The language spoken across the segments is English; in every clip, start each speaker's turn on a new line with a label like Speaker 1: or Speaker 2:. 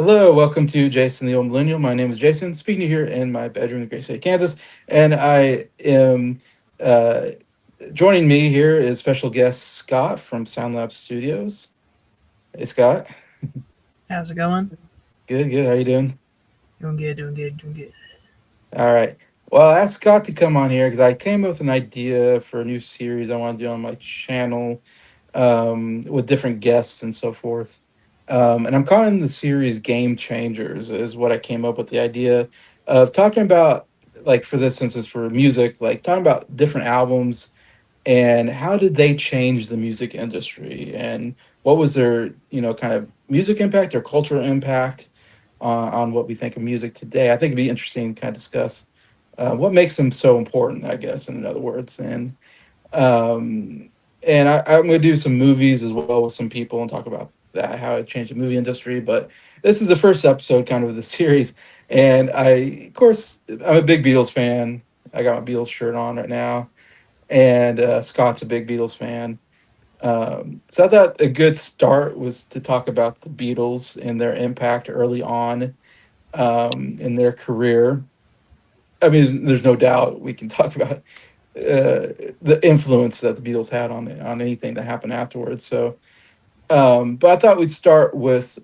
Speaker 1: Hello, welcome to Jason the Old Millennial. My name is Jason, speaking to you here in my bedroom in the great state of Kansas. And I am joining me here is special guest Scott from Soundlab Studios. Hey, Scott.
Speaker 2: How's it going?
Speaker 1: Good, good. How you doing?
Speaker 2: Doing good, doing good, doing good.
Speaker 1: All right. Well, I asked Scott to come on here because I came up with an idea for a new series I want to do on my channel with different guests and so forth. And I'm calling the series Game Changers, is what I came up with the idea of talking about, like, for this instance, for music, like talking about different albums and how did they change the music industry and what was their, kind of music impact or cultural impact on what we think of music today. I think it'd be interesting to kind of discuss what makes them so important, I guess, in other words. Um, I'm going to do some movies as well with some people and talk about that, how it changed the movie industry. But this is the first episode kind of the series. And of course, I'm a big Beatles fan. I got my Beatles shirt on right now. And Scott's a big Beatles fan. So I thought a good start was to talk about the Beatles and their impact early on in their career. I mean, there's no doubt we can talk about the influence that the Beatles had on anything that happened afterwards. So, but I thought we'd start with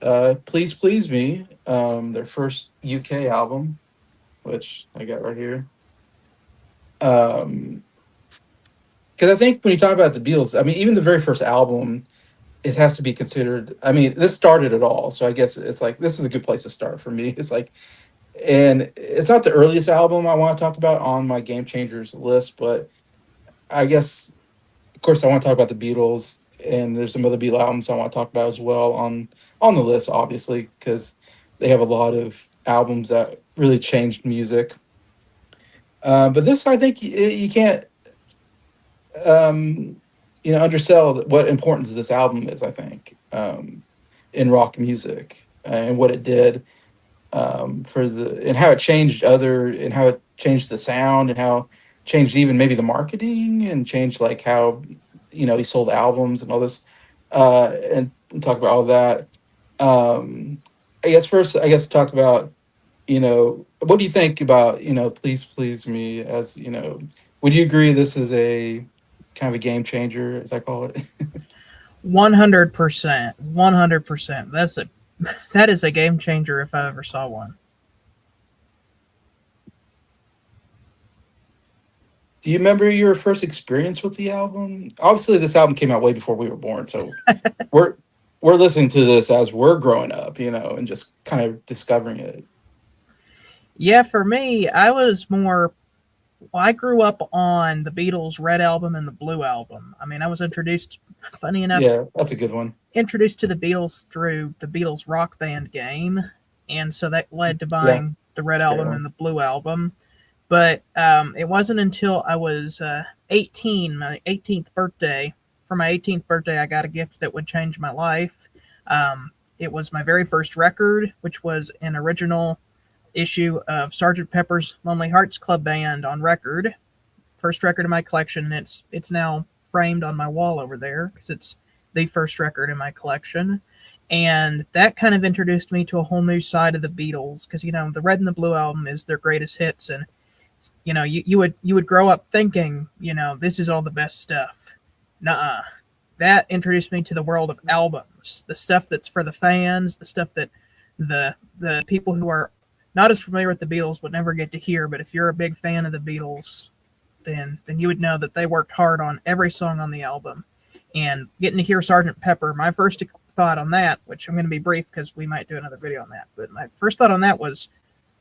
Speaker 1: "Please Please Me," their first UK album, which I got right here. Because I think when you talk about the Beatles, I mean, even the very first album, it has to be considered. I mean, this started it all, so I guess it's like this is a good place to start for me. It's like, and it's not the earliest album I want to talk about on my Game Changers list, but I guess of course, I want to talk about the Beatles, and there's some other Beatle albums I want to talk about as well on the list, obviously, because they have a lot of albums that really changed music. But this, I think, you can't, um, undersell what importance this album is. I think in rock music and what it did for the and how it changed other and how it changed the sound and how changed even maybe the marketing and changed like how he sold albums and all this and talk about all that. I guess first, I guess talk about what do you think about Please Please Me, as would you agree this is a kind of a game changer, as I call it?
Speaker 2: 100%. 100%. That is a game changer if I ever saw one.
Speaker 1: Do you remember your first experience with the album? Obviously, this album came out way before we were born, so we're we're listening to this as we're growing up, and just kind of discovering it.
Speaker 2: Yeah, for me, I was more. Well, I grew up on the Beatles' Red Album and the Blue Album. I mean, I was introduced, funny enough,
Speaker 1: Yeah, that's a good one.
Speaker 2: introduced to the Beatles through the Beatles rock band Game. And so that led to
Speaker 1: Yeah,
Speaker 2: buying the Red
Speaker 1: it's a great
Speaker 2: Album
Speaker 1: one.
Speaker 2: and the Blue Album. But it wasn't until I was 18, my 18th birthday. For my 18th birthday, I got a gift that would change my life. It was my very first record, which was an original issue of Sergeant Pepper's Lonely Hearts Club Band on record. First record in my collection. It's now framed on my wall over there because it's the first record in my collection. And that kind of introduced me to a whole new side of the Beatles because the Red and the Blue album is their greatest hits, and you would grow up thinking this is all the best stuff. Nuh-uh. That introduced me to the world of albums, the stuff that's for the fans, the stuff that the people who are not as familiar with the Beatles would never get to hear. But if you're a big fan of the Beatles, then you would know that they worked hard on every song on the album. And getting to hear Sergeant Pepper, my first thought on that, which I'm going to be brief because we might do another video on that, but my first thought on that was,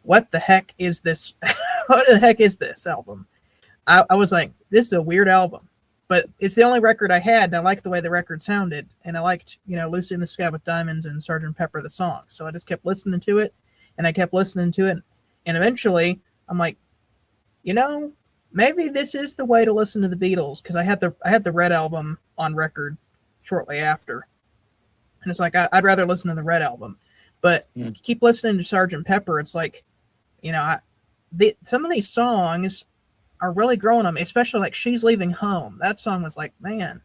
Speaker 2: what the heck is this? What the heck is this album? I was like, this is a weird album, but it's the only record I had, and I liked the way the record sounded, and I liked, Lucy in the Sky with Diamonds and Sergeant Pepper the song. So I just kept listening to it, and I kept listening to it, and eventually I'm like, you know, maybe this is the way to listen to the Beatles because I had the Red album on record shortly after, and it's like I'd rather listen to the Red album, but
Speaker 1: Mm.
Speaker 2: keep listening to Sergeant Pepper. It's like, you know, I, some of these songs are really growing on me, especially like She's Leaving Home. That song was like, man.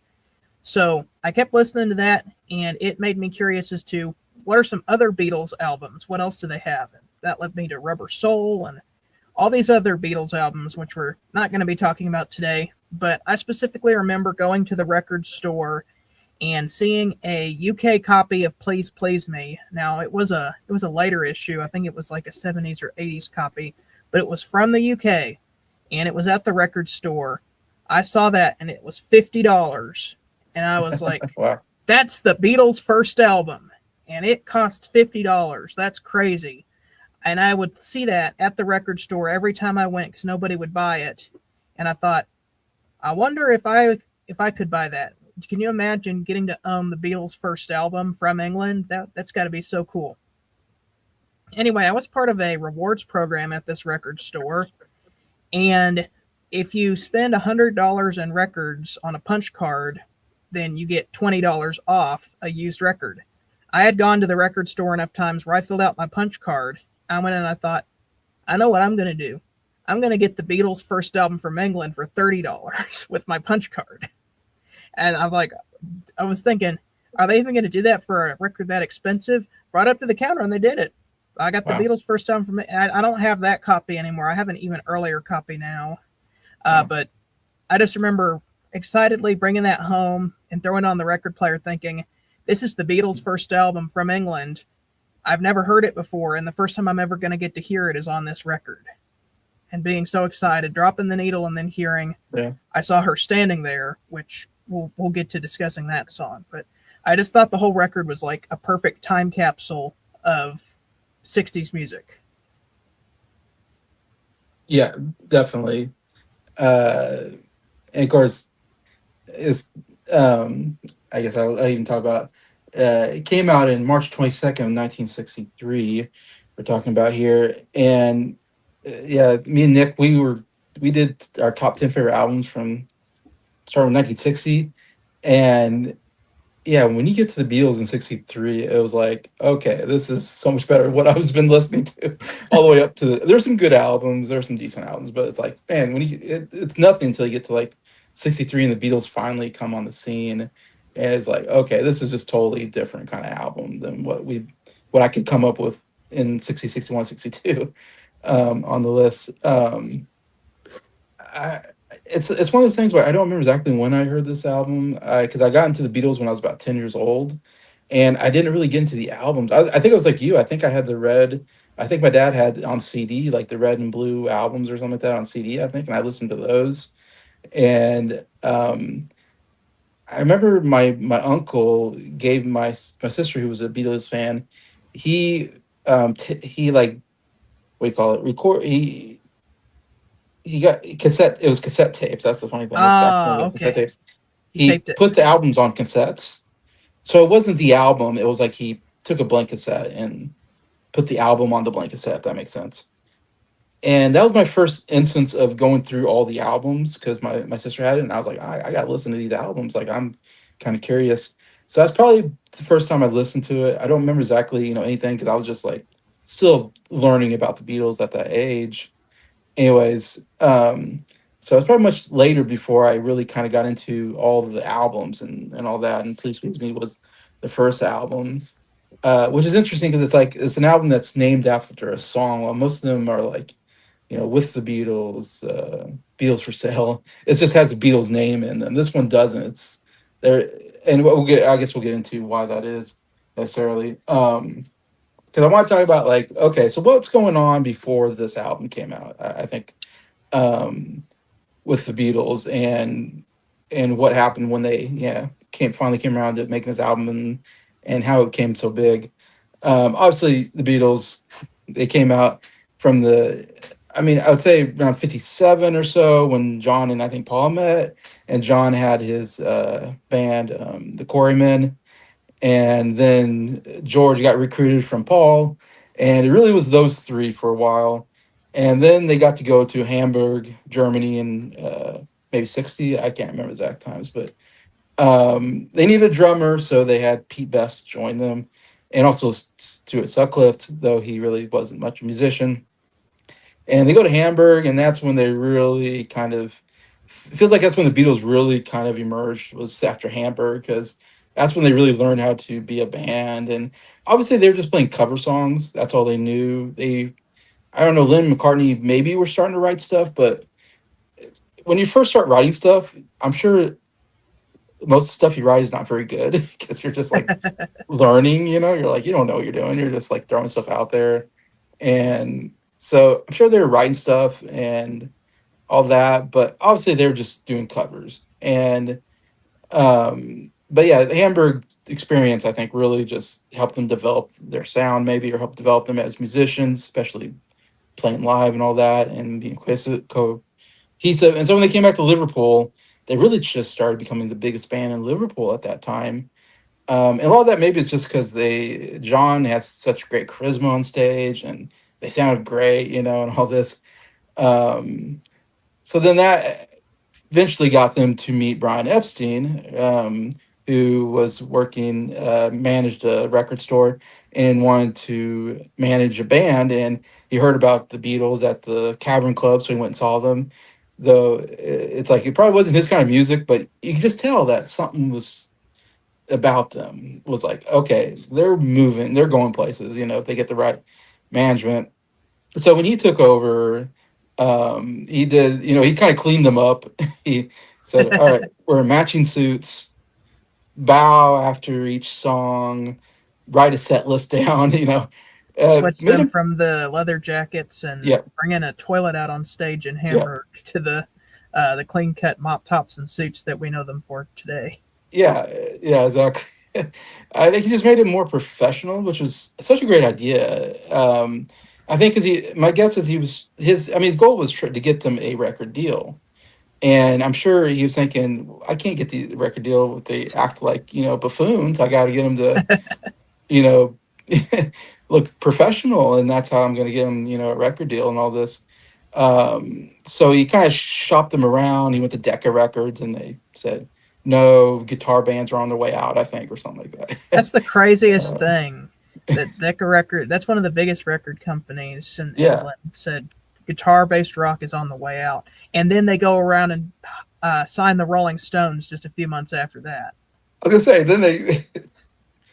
Speaker 2: So I kept listening to that, and it made me curious as to what are some other Beatles albums? What else do they have? And that led me to Rubber Soul and all these other Beatles albums, which we're not going to be talking about today. But I specifically remember going to the record store and seeing a UK copy of Please Please Me. Now it was a later issue. I think it was like a 70s or 80s copy, but it was from the UK and it was at the record store. I saw that and it was $50 and I was like,
Speaker 1: Wow.
Speaker 2: that's the Beatles' first album and it costs $50. That's crazy. And I would see that at the record store every time I went because nobody would buy it. And I thought, I wonder if I could buy that. Can you imagine getting to own the Beatles' first album from England? That's got to be so cool. Anyway, I was part of a rewards program at this record store, and if you spend $100 in records on a punch card, then you get $20 off a used record. I had gone to the record store enough times where I filled out my punch card. I went and I thought, I know what I'm going to do. I'm going to get the Beatles' first album from England for $30 with my punch card. And I'm like, I was thinking, are they even going to do that for a record that expensive? Brought up to the counter and they did it. I got the
Speaker 1: Wow.
Speaker 2: Beatles' first album from. I don't have that copy anymore. I have an even earlier copy now.
Speaker 1: Wow.
Speaker 2: But I just remember excitedly bringing that home and throwing it on the record player, thinking, "This is the Beatles' first album from England. I've never heard it before, and the first time I'm ever going to get to hear it is on this record." And being so excited, dropping the needle, and then hearing,
Speaker 1: Yeah.
Speaker 2: I saw her standing there, which we'll get to discussing that song. But I just thought the whole record was like a perfect time capsule of 60s music.
Speaker 1: Yeah, definitely. And of course, it's I guess I'll even talk about it came out in March 22nd, 1963. We're talking about here, and yeah, me and Nick, we did our top 10 favorite albums from starting with 1960, and yeah, when you get to the Beatles in '63, it was like, okay, this is so much better than what I was been listening to all the way up to there's some good albums, there's some decent albums, but it's like, man, it's nothing until you get to like '63 and the Beatles finally come on the scene. And it's like, okay, this is just totally different kind of album than what I could come up with in 60, 61, 62 on the list. I, it's one of those things where I don't remember exactly when I heard this album because I got into the Beatles when I was about 10 years old, and I didn't really get into the albums. I think it was like you. I think I had the red. I think my dad had on CD like the red and blue albums or something like that on CD. I think, and I listened to those. And I remember my uncle gave my sister who was a Beatles fan. He he like what do you call it? Record he got cassette. It was cassette tapes. That's the funny thing. It's back then
Speaker 2: Ah,
Speaker 1: with cassette
Speaker 2: okay.
Speaker 1: tapes.
Speaker 2: He
Speaker 1: He
Speaker 2: taped it.
Speaker 1: put the albums on cassettes, so it wasn't the album. It was like he took a blank cassette and put the album on the blank cassette. If that makes sense. And that was my first instance of going through all the albums because my sister had it, and I was like, I got to listen to these albums. Like I'm kind of curious. So that's probably the first time I listened to it. I don't remember exactly, anything because I was just like still learning about the Beatles at that age. Anyways, so it's probably much later before I really kind of got into all of the albums and all that. And Please Please Me was the first album, which is interesting because it's an album that's named after a song. While most of them are like, with the Beatles, Beatles for Sale. It just has the Beatles name in them. This one doesn't. It's there, and I guess we'll get into why that is necessarily. Because I want to talk about like, okay, so what's going on before this album came out? I think um, with the Beatles and what happened when they finally came around to making this album and how it came so big. Obviously, the Beatles they came out from the. I mean, I would say around 57 or so when John and I think Paul met, and John had his band, the Quarrymen, and then George got recruited from Paul, and it really was those three for a while, and then they got to go to Hamburg, Germany, in maybe 60. I can't remember exact times, but they needed a drummer, so they had Pete Best join them, and also Stuart Sutcliffe, though he really wasn't much a musician. And they go to Hamburg, and that's when they really kind of feels like that's when the Beatles really kind of emerged was after Hamburg because that's when they really learned how to be a band. And obviously they were just playing cover songs. That's all they knew. I don't know, Lennon and McCartney maybe were starting to write stuff, but when you first start writing stuff, I'm sure most of the stuff you write is not very good because you're just like learning, you're like, you don't know what you're doing. You're just like throwing stuff out there. And so I'm sure they were writing stuff and all that, but obviously they were just doing covers. And, but yeah, the Hamburg experience, I think, really just helped them develop their sound, maybe, or help develop them as musicians, especially playing live and all that, and being cohesive. And so when they came back to Liverpool, they really just started becoming the biggest band in Liverpool at that time. And a lot of that maybe it's just because John has such great charisma on stage, and they sounded great, and all this. Um, so then that eventually got them to meet Brian Epstein, who was managed a record store and wanted to manage a band. And he heard about the Beatles at the Cavern Club, so he went and saw them. Though it's like it probably wasn't his kind of music, but you could just tell that something was about them was like, okay, they're moving, they're going places, if they get the right management. So when he took over, he did, he kind of cleaned them up. He said, all right, we're in matching suits, bow after each song, write a set list down,
Speaker 2: Switch
Speaker 1: made
Speaker 2: them
Speaker 1: him,
Speaker 2: from the leather jackets and
Speaker 1: yeah,
Speaker 2: bringing a toilet out on stage in
Speaker 1: yeah,
Speaker 2: Hamburg to the clean cut mop tops and suits that we know them for today.
Speaker 1: yeah, yeah, exactly. I think he just made it more professional, which was such a great idea. I think because my guess is I mean, his goal was to get them a record deal. And I'm sure he was thinking, I can't get the record deal if they act like, buffoons. I got to get them to, you know, look professional. And that's how I'm going to get them, a record deal and all this. So he kind of shopped them around. He went to Decca Records and they said, no, guitar bands are on their way out, I think, or something like that.
Speaker 2: That's the craziest
Speaker 1: uh,
Speaker 2: thing. That Decca Record, that's one of the biggest record companies in
Speaker 1: yeah.
Speaker 2: England, said guitar based rock is on the way out. And then they go around and sign the Rolling Stones just a few months after that.
Speaker 1: I was going to say, then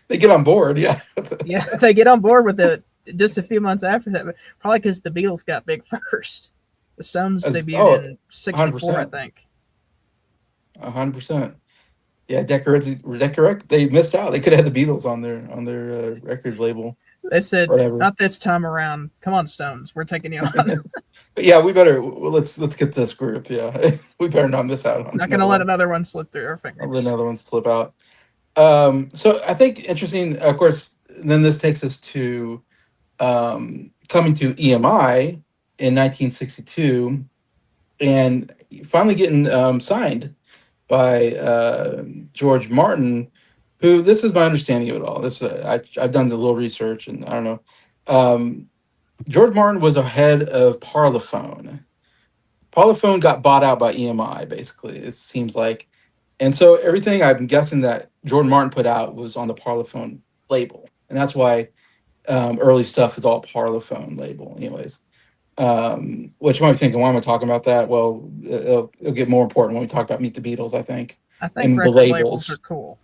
Speaker 1: they get on board. Yeah.
Speaker 2: Yeah, they get on board with it just a few months after that, but probably because the Beatles got big first. The Stones debuted
Speaker 1: Oh,
Speaker 2: in '64, I
Speaker 1: 100%.
Speaker 2: think.
Speaker 1: 100%. Yeah, they missed out. They could have had the Beatles on their record label,
Speaker 2: They said,
Speaker 1: whatever.
Speaker 2: "Not this time around. Come on, Stones, we're taking you on.
Speaker 1: But yeah, let's get this group. Yeah, we better not miss out on
Speaker 2: Not going to
Speaker 1: another
Speaker 2: let
Speaker 1: one.
Speaker 2: another one slip through our
Speaker 1: I'll let
Speaker 2: fingers."
Speaker 1: another one slip out. So I think interesting. Of course, then this takes us to coming to EMI in 1962 and finally getting signed by George Martin, who this is my understanding of it all. I've done the little research, and I don't know. Um, George Martin was a head of Parlophone. Parlophone got bought out by EMI, basically. It seems like, and so everything I'm guessing that George Martin put out was on the Parlophone label, and that's why early stuff is all Parlophone label, anyways. Which you might be thinking, why am I talking about that? Well, it'll get more important when we talk about Meet the Beatles, I think,
Speaker 2: I think
Speaker 1: and the
Speaker 2: record labels are
Speaker 1: labels.
Speaker 2: cool.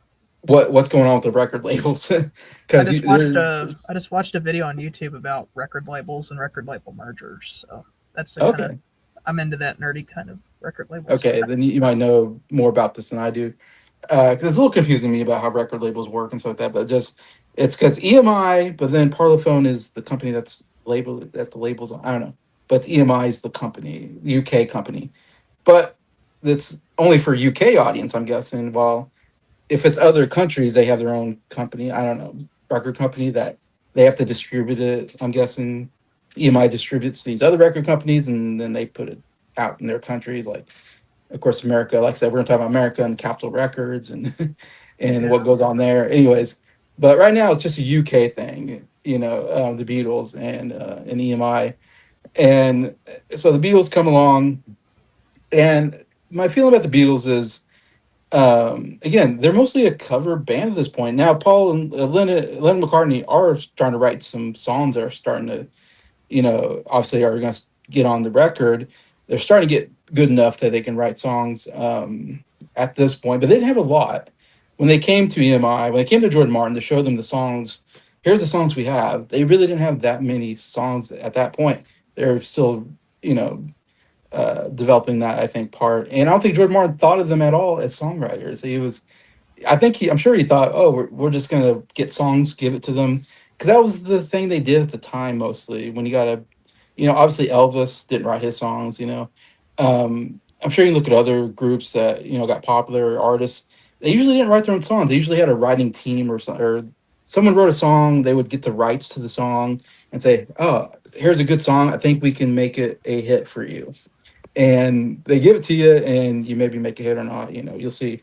Speaker 1: What's going on with the record labels?
Speaker 2: I
Speaker 1: Because
Speaker 2: just watched a I just watched a video on YouTube about record labels and record label mergers. So that's the kind of
Speaker 1: okay,
Speaker 2: I'm into that nerdy kind of record label
Speaker 1: okay,
Speaker 2: stuff.
Speaker 1: then you might know more about this than I do. Because it's a little confusing to me about how record labels work and stuff like that. But just it's because EMI, but then Parlophone is the company that's labeled that the labels. I don't know, but it's EMI is the company, the UK company. But it's only for UK audience, I'm guessing. While if it's other countries, they have their own company. I don't know, record company that they have to distribute it. I'm guessing EMI distributes these other record companies, and then they put it out in their countries. Like, of course, America. Like I said, we're gonna talk about America and Capitol Records and and
Speaker 2: Yeah,
Speaker 1: what goes on there. Anyways, but right now it's just a UK thing. The Beatles and EMI, and so the Beatles come along, and my feeling about the Beatles is again, they're mostly a cover band at this point. Now, Paul and Lennon McCartney are starting to write some songs that are starting to, obviously are going to get on the record. They're starting to get good enough that they can write songs at this point, but they didn't have a lot. when they came to EMI, when they came to Jordan Martin to show them the songs, here's the songs we have. They really didn't have that many songs at that point. They're still, you know, developing that, I think, part. And I don't think Jordan Martin thought of them at all as songwriters. He was, I think I'm sure he thought, oh, we're just gonna get songs, give it to them, because that was the thing they did at the time mostly. When you got a, obviously Elvis didn't write his songs. I'm sure you can look at other groups that got popular, or artists. They usually didn't write their own songs. They usually had a writing team or something, or someone wrote a song. They would get the rights to the song and say, oh, here's a good song. I think we can make it a hit for you, and they give it to you, and you maybe make a hit or not. You'll see.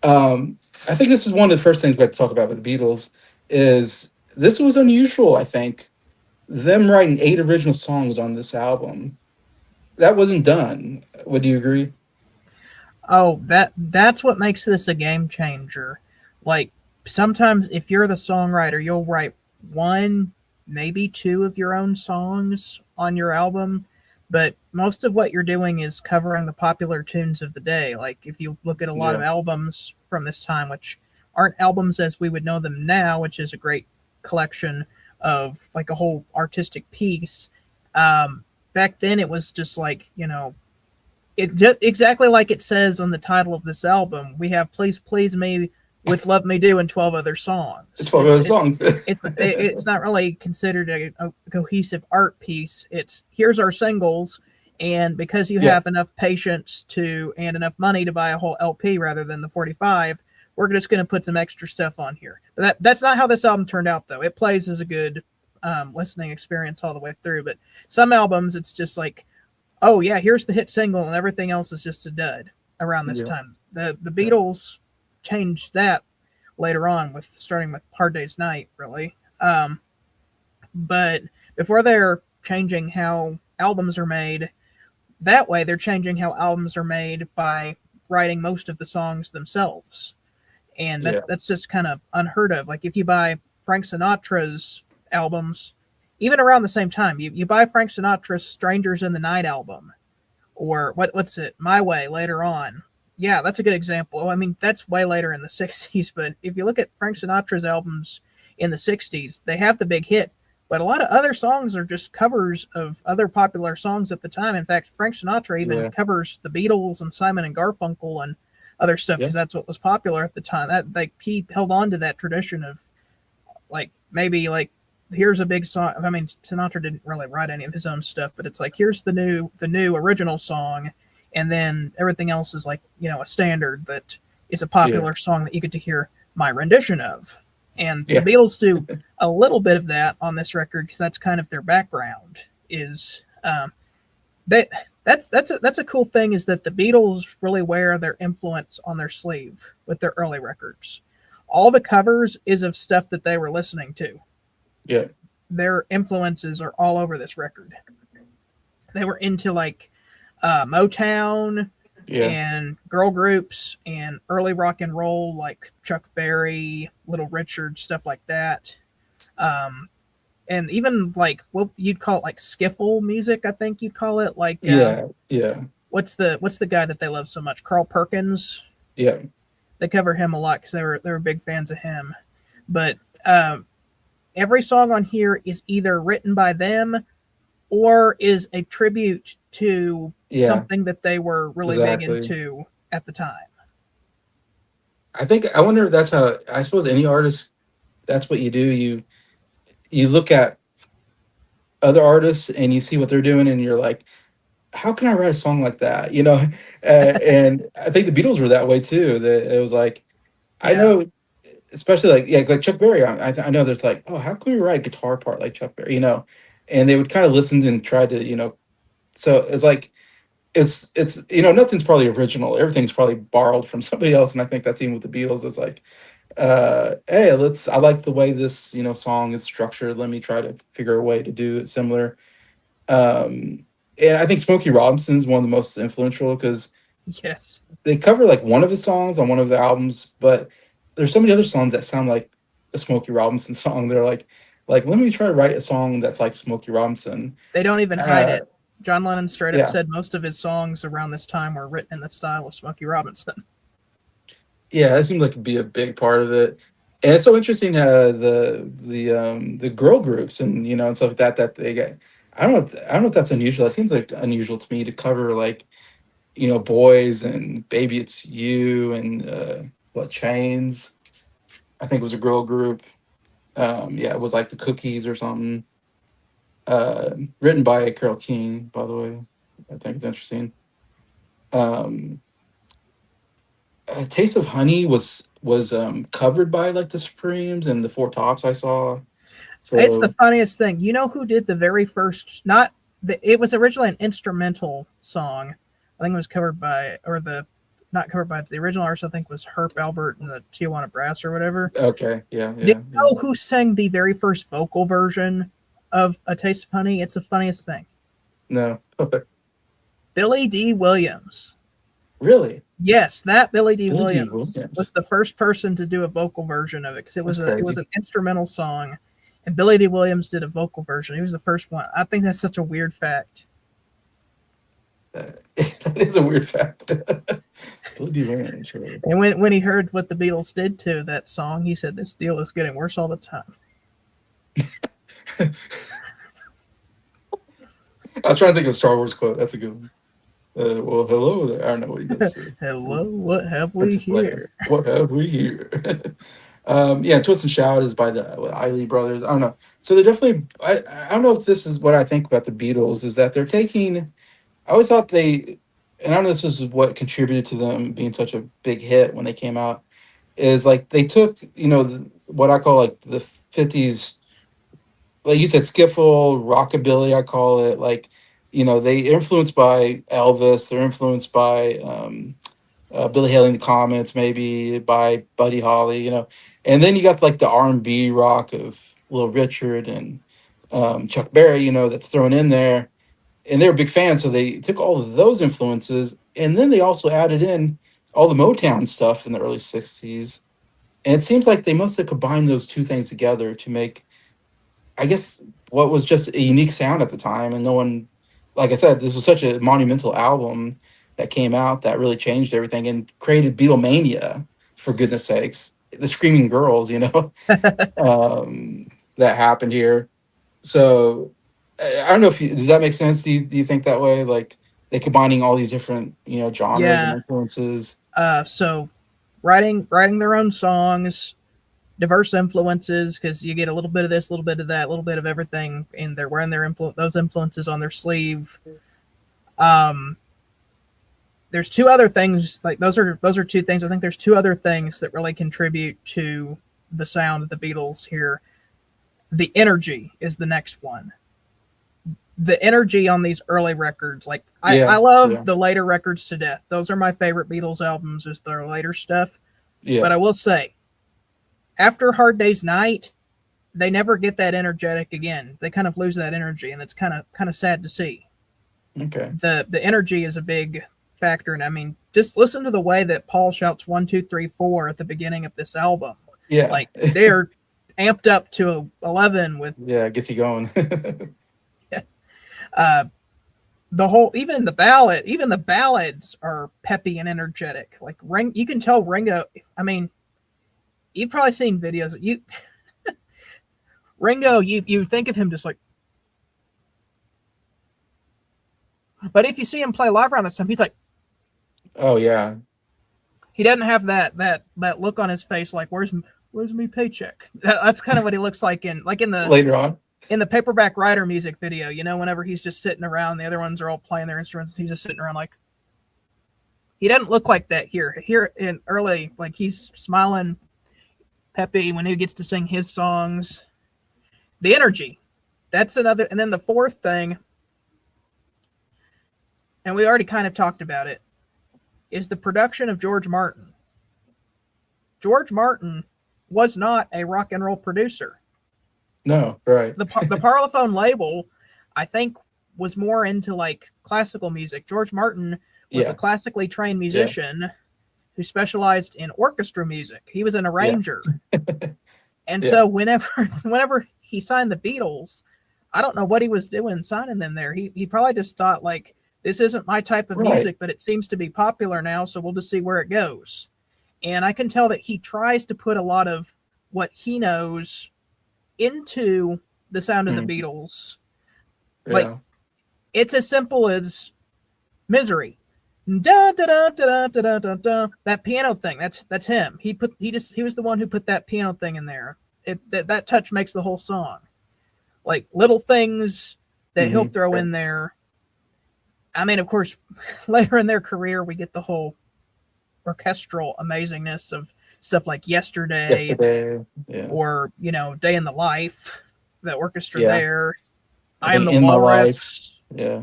Speaker 1: I think this is one of the first things we have to talk about with the Beatles. Is this was unusual? I think them writing 8 original songs on this album, that wasn't done. Would you agree?
Speaker 2: Oh, that's what makes this a game changer. Like sometimes if you're the songwriter, you'll write one, maybe two of your own songs on your album, but most of what you're doing is covering the popular tunes of the day. Like if you look at a lot of
Speaker 1: Yeah,
Speaker 2: albums from this time, which aren't albums as we would know them now, which is a great collection of like a whole artistic piece. Back then it was just like, it just exactly like it says on the title of this album. We have "Please Please Me" with "Love Me Do" and 12 other songs.
Speaker 1: 12 other songs.
Speaker 2: It's not really considered a cohesive art piece. It's here's our singles, and because you
Speaker 1: Yeah,
Speaker 2: have enough patience to and enough money to buy a whole LP rather than the 45, we're just going to put some extra stuff on here. But that's not how this album turned out, though. It plays as a good listening experience all the way through. But some albums, it's just like, oh yeah, here's the hit single, and everything else is just a dud around this
Speaker 1: yeah,
Speaker 2: time. The
Speaker 1: yeah,
Speaker 2: Beatles changed that later on with starting with Hard Day's Night, really. But before they're changing how albums are made that way, they're changing how albums are made by writing most of the songs themselves. And
Speaker 1: yeah,
Speaker 2: that's just kind of unheard of. Like if you buy Frank Sinatra's albums, even around the same time, you buy Frank Sinatra's Strangers in the Night album, or what's it, My Way later on. Yeah, that's a good example. I mean, that's way later in the 60s, but if you look at Frank Sinatra's albums in the 60s, they have the big hit, but a lot of other songs are just covers of other popular songs at the time. In fact, Frank Sinatra even
Speaker 1: yeah,
Speaker 2: covers the Beatles and Simon and Garfunkel and other stuff
Speaker 1: yeah,
Speaker 2: because that's what was popular at the time. That like he held on to that tradition of like maybe like here's a big song. I mean, Sinatra didn't really write any of his own stuff, but it's like here's the new original song, and then everything else is like a standard that is a
Speaker 1: yeah,
Speaker 2: popular song that you get to hear my rendition of. And the
Speaker 1: yeah,
Speaker 2: Beatles do a little bit of that on this record because that's kind of their background. Is that that's a cool thing is that the Beatles really wear their influence on their sleeve with their early records. All the covers is of stuff that they were listening to.
Speaker 1: yeah,
Speaker 2: Their influences are all over this record. They were into like Motown
Speaker 1: yeah,
Speaker 2: and girl groups and early rock and roll like Chuck Berry, Little Richard, stuff like that. Um, and even like what you'd call it like skiffle music, I think you'd call it like
Speaker 1: yeah, yeah,
Speaker 2: what's the guy that they love so much, Carl Perkins.
Speaker 1: yeah,
Speaker 2: They cover him a lot because they were big fans of him. But uh, every song on here is either written by them or is a tribute to
Speaker 1: yeah,
Speaker 2: something that they were really big
Speaker 1: exactly.
Speaker 2: into at the time.
Speaker 1: I wonder if that's how, I suppose any artist, that's what you do. You look at other artists and you see what they're doing, and you're like, how can I write a song like that? And I think the Beatles were that way too. That it was like, I
Speaker 2: Yeah,
Speaker 1: know, especially like Chuck Berry. I know there's like, oh, how can we write a guitar part like Chuck Berry? And they would kind of listen and try to, so it's like it's nothing's probably original. Everything's probably borrowed from somebody else. And I think that's even with the Beatles. It's like, hey, I like the way this song is structured. Let me try to figure a way to do it similar. And I think Smokey Robinson is one of the most influential because
Speaker 2: yes,
Speaker 1: they cover like one of his songs on one of the albums, but there's so many other songs that sound like a Smokey Robinson song. They're like let me try to write a song that's like Smokey Robinson.
Speaker 2: they don't even hide
Speaker 1: Uh,
Speaker 2: it. John Lennon straight up
Speaker 1: yeah,
Speaker 2: said most of his songs around this time were written in the style of Smokey Robinson.
Speaker 1: Yeah, that seems like it'd be a big part of it. And it's so interesting the girl groups and and stuff like that that they get. I don't know if that's unusual. It seems like unusual to me to cover like boys and Baby It's You and what Chains. I think it was a girl group. Yeah, it was like the Cookies or something. Written by Carole King, by the way. I think it's interesting. Um, Taste of Honey was covered by like the Supremes and the Four Tops I saw.
Speaker 2: It's the
Speaker 1: So
Speaker 2: funniest thing. You know who did the very first? Not the, it was originally an instrumental song. I think it was covered by, or the not covered by the original artist. I think was Herb Albert and the Tijuana Brass or whatever.
Speaker 1: okay, yeah,
Speaker 2: Do
Speaker 1: yeah,
Speaker 2: you
Speaker 1: yeah.
Speaker 2: know who sang the very first vocal version of A Taste of Honey? It's the funniest thing.
Speaker 1: No,
Speaker 2: Billy D. Williams.
Speaker 1: really,
Speaker 2: Yes, that Billy D.
Speaker 1: Billy D.
Speaker 2: Williams was
Speaker 1: Williams.
Speaker 2: the first person to do a vocal version of it because
Speaker 1: That's
Speaker 2: it was
Speaker 1: crazy.
Speaker 2: an instrumental song, and Billy D. Williams did a vocal version. He was the first one. I think that's such a weird fact.
Speaker 1: That is a weird fact. Billy D. Williams. Really.
Speaker 2: And when he heard what the Beatles did to that song, he said, "This deal is getting worse all the time."
Speaker 1: I was trying to think of a Star Wars quote. That's a good one. Well, hello there. I don't know what he does.
Speaker 2: Hello, what have we
Speaker 1: Princess Leia.
Speaker 2: here?
Speaker 1: What have we here? Yeah, Twist and Shout is by the Isley Brothers. I don't know. So they're definitely. I don't know if this is what I think about the Beatles is that they're taking. I always thought they, and I don't know if this is what contributed to them being such a big hit when they came out. Is like they took what I call like the '50s, like you said, skiffle, rockabilly. I call it like they influenced by Elvis. They're influenced by Billy Haley and the Comets, maybe by Buddy Holly, and then you got like the R&B rock of Little Richard and Chuck Berry, that's thrown in there, and they're big fans, so they took all of those influences, and then they also added in all the Motown stuff in the early '60s, and it seems like they must have combined those two things together to make, I guess, what was just a unique sound at the time, and no one, like I said, this was such a monumental album that came out that really changed everything and created Beatlemania, for goodness sakes, the Screaming Girls, um, that happened here. So I don't know if does that make sense? Do you think that way? Like they combining all these different genres and
Speaker 2: Yeah.
Speaker 1: influences.
Speaker 2: So writing their own songs, diverse influences because you get a little bit of this, a little bit of that, a little bit of everything, and they're wearing those influences on their sleeve. Um, there's two other things like those are two things. I think there's two other things that really contribute to the sound of the Beatles here. The energy is the next one. The energy on these early records, like I
Speaker 1: Yeah,
Speaker 2: love
Speaker 1: yeah,
Speaker 2: the later records to death. Those are my favorite Beatles albums, is their later stuff.
Speaker 1: yeah.
Speaker 2: But I will say, after Hard Day's Night, they never get that energetic again. They kind of lose that energy, and it's kind of sad to see.
Speaker 1: Okay.
Speaker 2: The energy is a big factor, and I mean, just listen to the way that Paul shouts 1, 2, 3, 4 at the beginning of this album.
Speaker 1: Yeah,
Speaker 2: Like they're amped up to 11 with
Speaker 1: yeah. It gets you going.
Speaker 2: uh, even the ballads are peppy and energetic. Like you can tell Ringo. I mean, you've probably seen videos. Ringo, you think of him just like, but if you see him play live around this time, he's like,
Speaker 1: Oh yeah.
Speaker 2: he doesn't have that look on his face like where's me paycheck. That's kind of what he looks like
Speaker 1: Later on.
Speaker 2: in the Paperback Writer music video. Whenever he's just sitting around, the other ones are all playing their instruments, he's just sitting around like. He doesn't look like that here. Here in early, like he's smiling, peppy when he gets to sing his songs. The energy, that's another. And then the fourth thing, and we already kind of talked about it, is the production of George Martin. George Martin was not a rock and roll producer.
Speaker 1: No, right.
Speaker 2: The Parlophone label, I think, was more into like classical music. George Martin was a
Speaker 1: Yeah,
Speaker 2: classically trained
Speaker 1: yeah,
Speaker 2: musician who specialized in orchestra music. He was an
Speaker 1: yeah,
Speaker 2: arranger. And
Speaker 1: yeah.
Speaker 2: so whenever he signed the Beatles, I don't know what he was doing signing them there. He probably just thought like, this isn't my type of
Speaker 1: Right.
Speaker 2: music, but it seems to be popular now, so we'll just see where it goes. And I can tell that he tries to put a lot of what he knows into the sound of the
Speaker 1: Mm,
Speaker 2: Beatles. Like,
Speaker 1: yeah.
Speaker 2: it's as simple as Misery. Da, da, da, da, da, da, da, da. That piano thing, that's him. He was the one who put that piano thing in there. That touch makes the whole song. Like little things that he'll
Speaker 1: Hmm.
Speaker 2: throw in there. I mean, of course, later in their career, we get the whole orchestral amazingness of stuff like Yesterday
Speaker 1: Yesterday. Yeah.
Speaker 2: or, Day in the Life, the orchestra
Speaker 1: Yeah.
Speaker 2: there.
Speaker 1: I
Speaker 2: I Am
Speaker 1: think
Speaker 2: the
Speaker 1: in my life.
Speaker 2: Walrus.
Speaker 1: Yeah.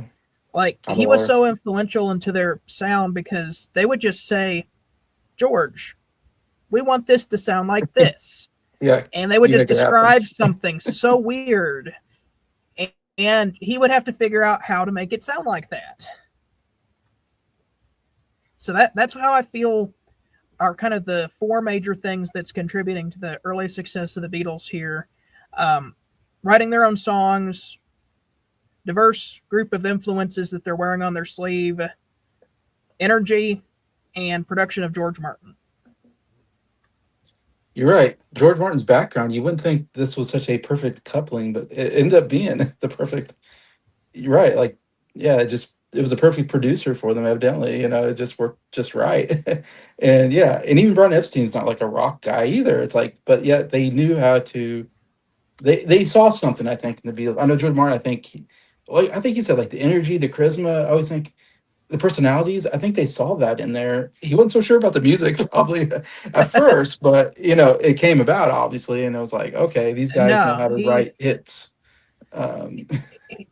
Speaker 2: Like,
Speaker 1: I'm the
Speaker 2: he was so
Speaker 1: worst.
Speaker 2: influential into their sound because they would just say, George, we want this to sound like this.
Speaker 1: Yeah.
Speaker 2: And they would
Speaker 1: You
Speaker 2: just
Speaker 1: make it happen.
Speaker 2: describe something so weird. And he would have to figure out how to make it sound like that. So that's how I feel are kind of the four major things that's contributing to the early success of the Beatles here. Um, Writing their own songs, diverse group of influences that they're wearing on their sleeve, energy, and production of George Martin.
Speaker 1: You're right. George Martin's background, you wouldn't think this was such a perfect coupling, but it ended up being the perfect. You're right. Like, yeah, it was a perfect producer for them, evidently. It just worked just right. And yeah, and even Brian Epstein's not like a rock guy either. It's like, but yet they knew how to. They saw something, I think, in the Beatles. I know George Martin. Well, I think he said like the energy, the charisma. I always think the personalities. I think they saw that in there. He wasn't so sure about the music probably at first, but it came about obviously, and it was like, okay, these guys know
Speaker 2: No,
Speaker 1: how to write hits. Um,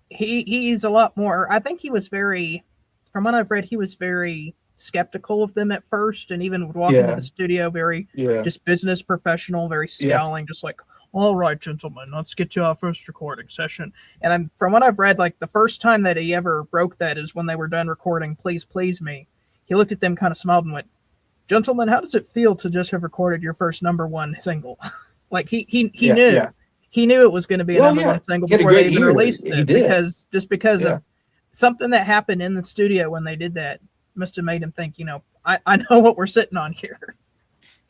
Speaker 2: he's a lot more. I think he was very, from what I've read, he was very skeptical of them at first, and even would walk into
Speaker 1: yeah,
Speaker 2: the studio very
Speaker 1: yeah,
Speaker 2: just business professional, very
Speaker 1: yeah.
Speaker 2: scowling, just like, all right, gentlemen, let's get to our first recording session. And from what I've read, like the first time that he ever broke that is when they were done recording "Please Please Me." He looked at them, kind of smiled, and went, "Gentlemen, how does it feel to just have recorded your first number one single?" Like he
Speaker 1: Yeah,
Speaker 2: knew
Speaker 1: yeah.
Speaker 2: it was going to be a
Speaker 1: Well,
Speaker 2: number
Speaker 1: yeah,
Speaker 2: one single
Speaker 1: he had a
Speaker 2: before they
Speaker 1: great
Speaker 2: even
Speaker 1: ear.
Speaker 2: released
Speaker 1: He
Speaker 2: it,
Speaker 1: did.
Speaker 2: because
Speaker 1: Yeah,
Speaker 2: of something that happened in the studio when they did that must have made him think, I know what we're sitting on here.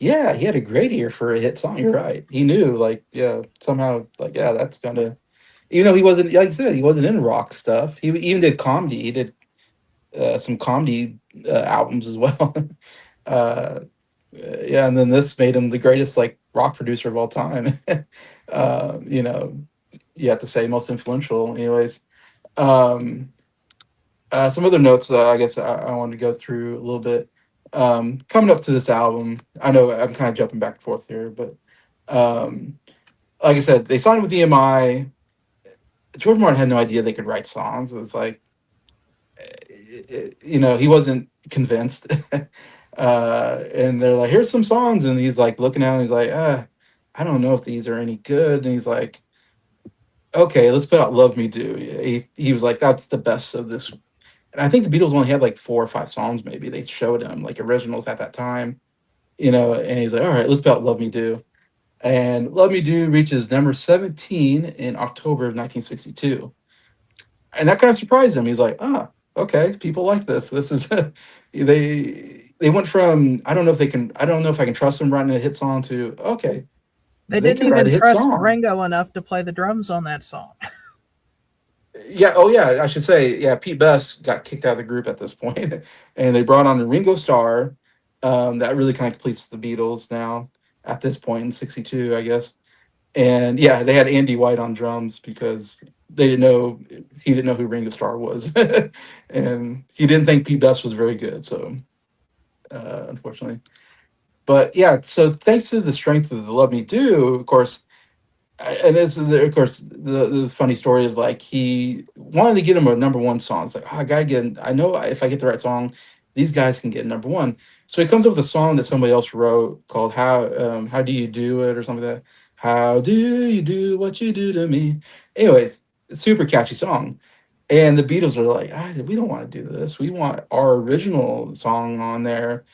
Speaker 1: yeah. He had a great ear for a hit song. You're right. He knew, like, yeah, somehow, like, yeah, that's gonna. Even though he wasn't, like you said, he wasn't in rock stuff. He even did comedy. He did some comedy albums as well. uh, yeah, and then this made him the greatest like rock producer of all time. uh, you know, you have to say most influential, anyways. Um, some other notes that I guess I wanted to go through a little bit. Coming up to this album, I know I'm kind of jumping back and forth here, but um, like I said, they signed with EMI. George Martin had no idea they could write songs. It was like, he wasn't convinced. And they're like, here's some songs. And he's like looking at it, he's like, I don't know if these are any good. And he's like, okay, let's put out Love Me Do. He was like, that's the best of this. And I think the Beatles only had like 4 or 5 songs, maybe they showed him like originals at that time, and he's like, all right, let's put out Love Me Do. And Love Me Do reaches number 17 in October of 1962. And that kind of surprised him. He's like, okay, people like this. This is they went from I don't know if I can trust them writing a hit song to okay,
Speaker 2: They
Speaker 1: they
Speaker 2: didn't
Speaker 1: can write
Speaker 2: even
Speaker 1: a hit
Speaker 2: trust
Speaker 1: song.
Speaker 2: Ringo enough to play the drums on that song.
Speaker 1: Yeah, oh yeah, I should say, yeah, Pete Best got kicked out of the group at this point, and they brought on Ringo Starr. That really kind of completes the Beatles now at this point in '62, I guess. And yeah, they had Andy White on drums because they didn't know he didn't know who Ringo Starr was, and he didn't think Pete Best was very good. So unfortunately, but yeah, so thanks to the strength of the Love Me Do, of course, and this is of course the funny story is like he wanted to get him a number one song. It's like, oh, I gotta get. I know if I get the right song, these guys can get number one. So he comes up with a song that somebody else wrote called "How Do You Do It" or something like that. How do you do what you do to me? Anyways, super catchy song. And the Beatles are like, we don't want to do this. We want our original song on there.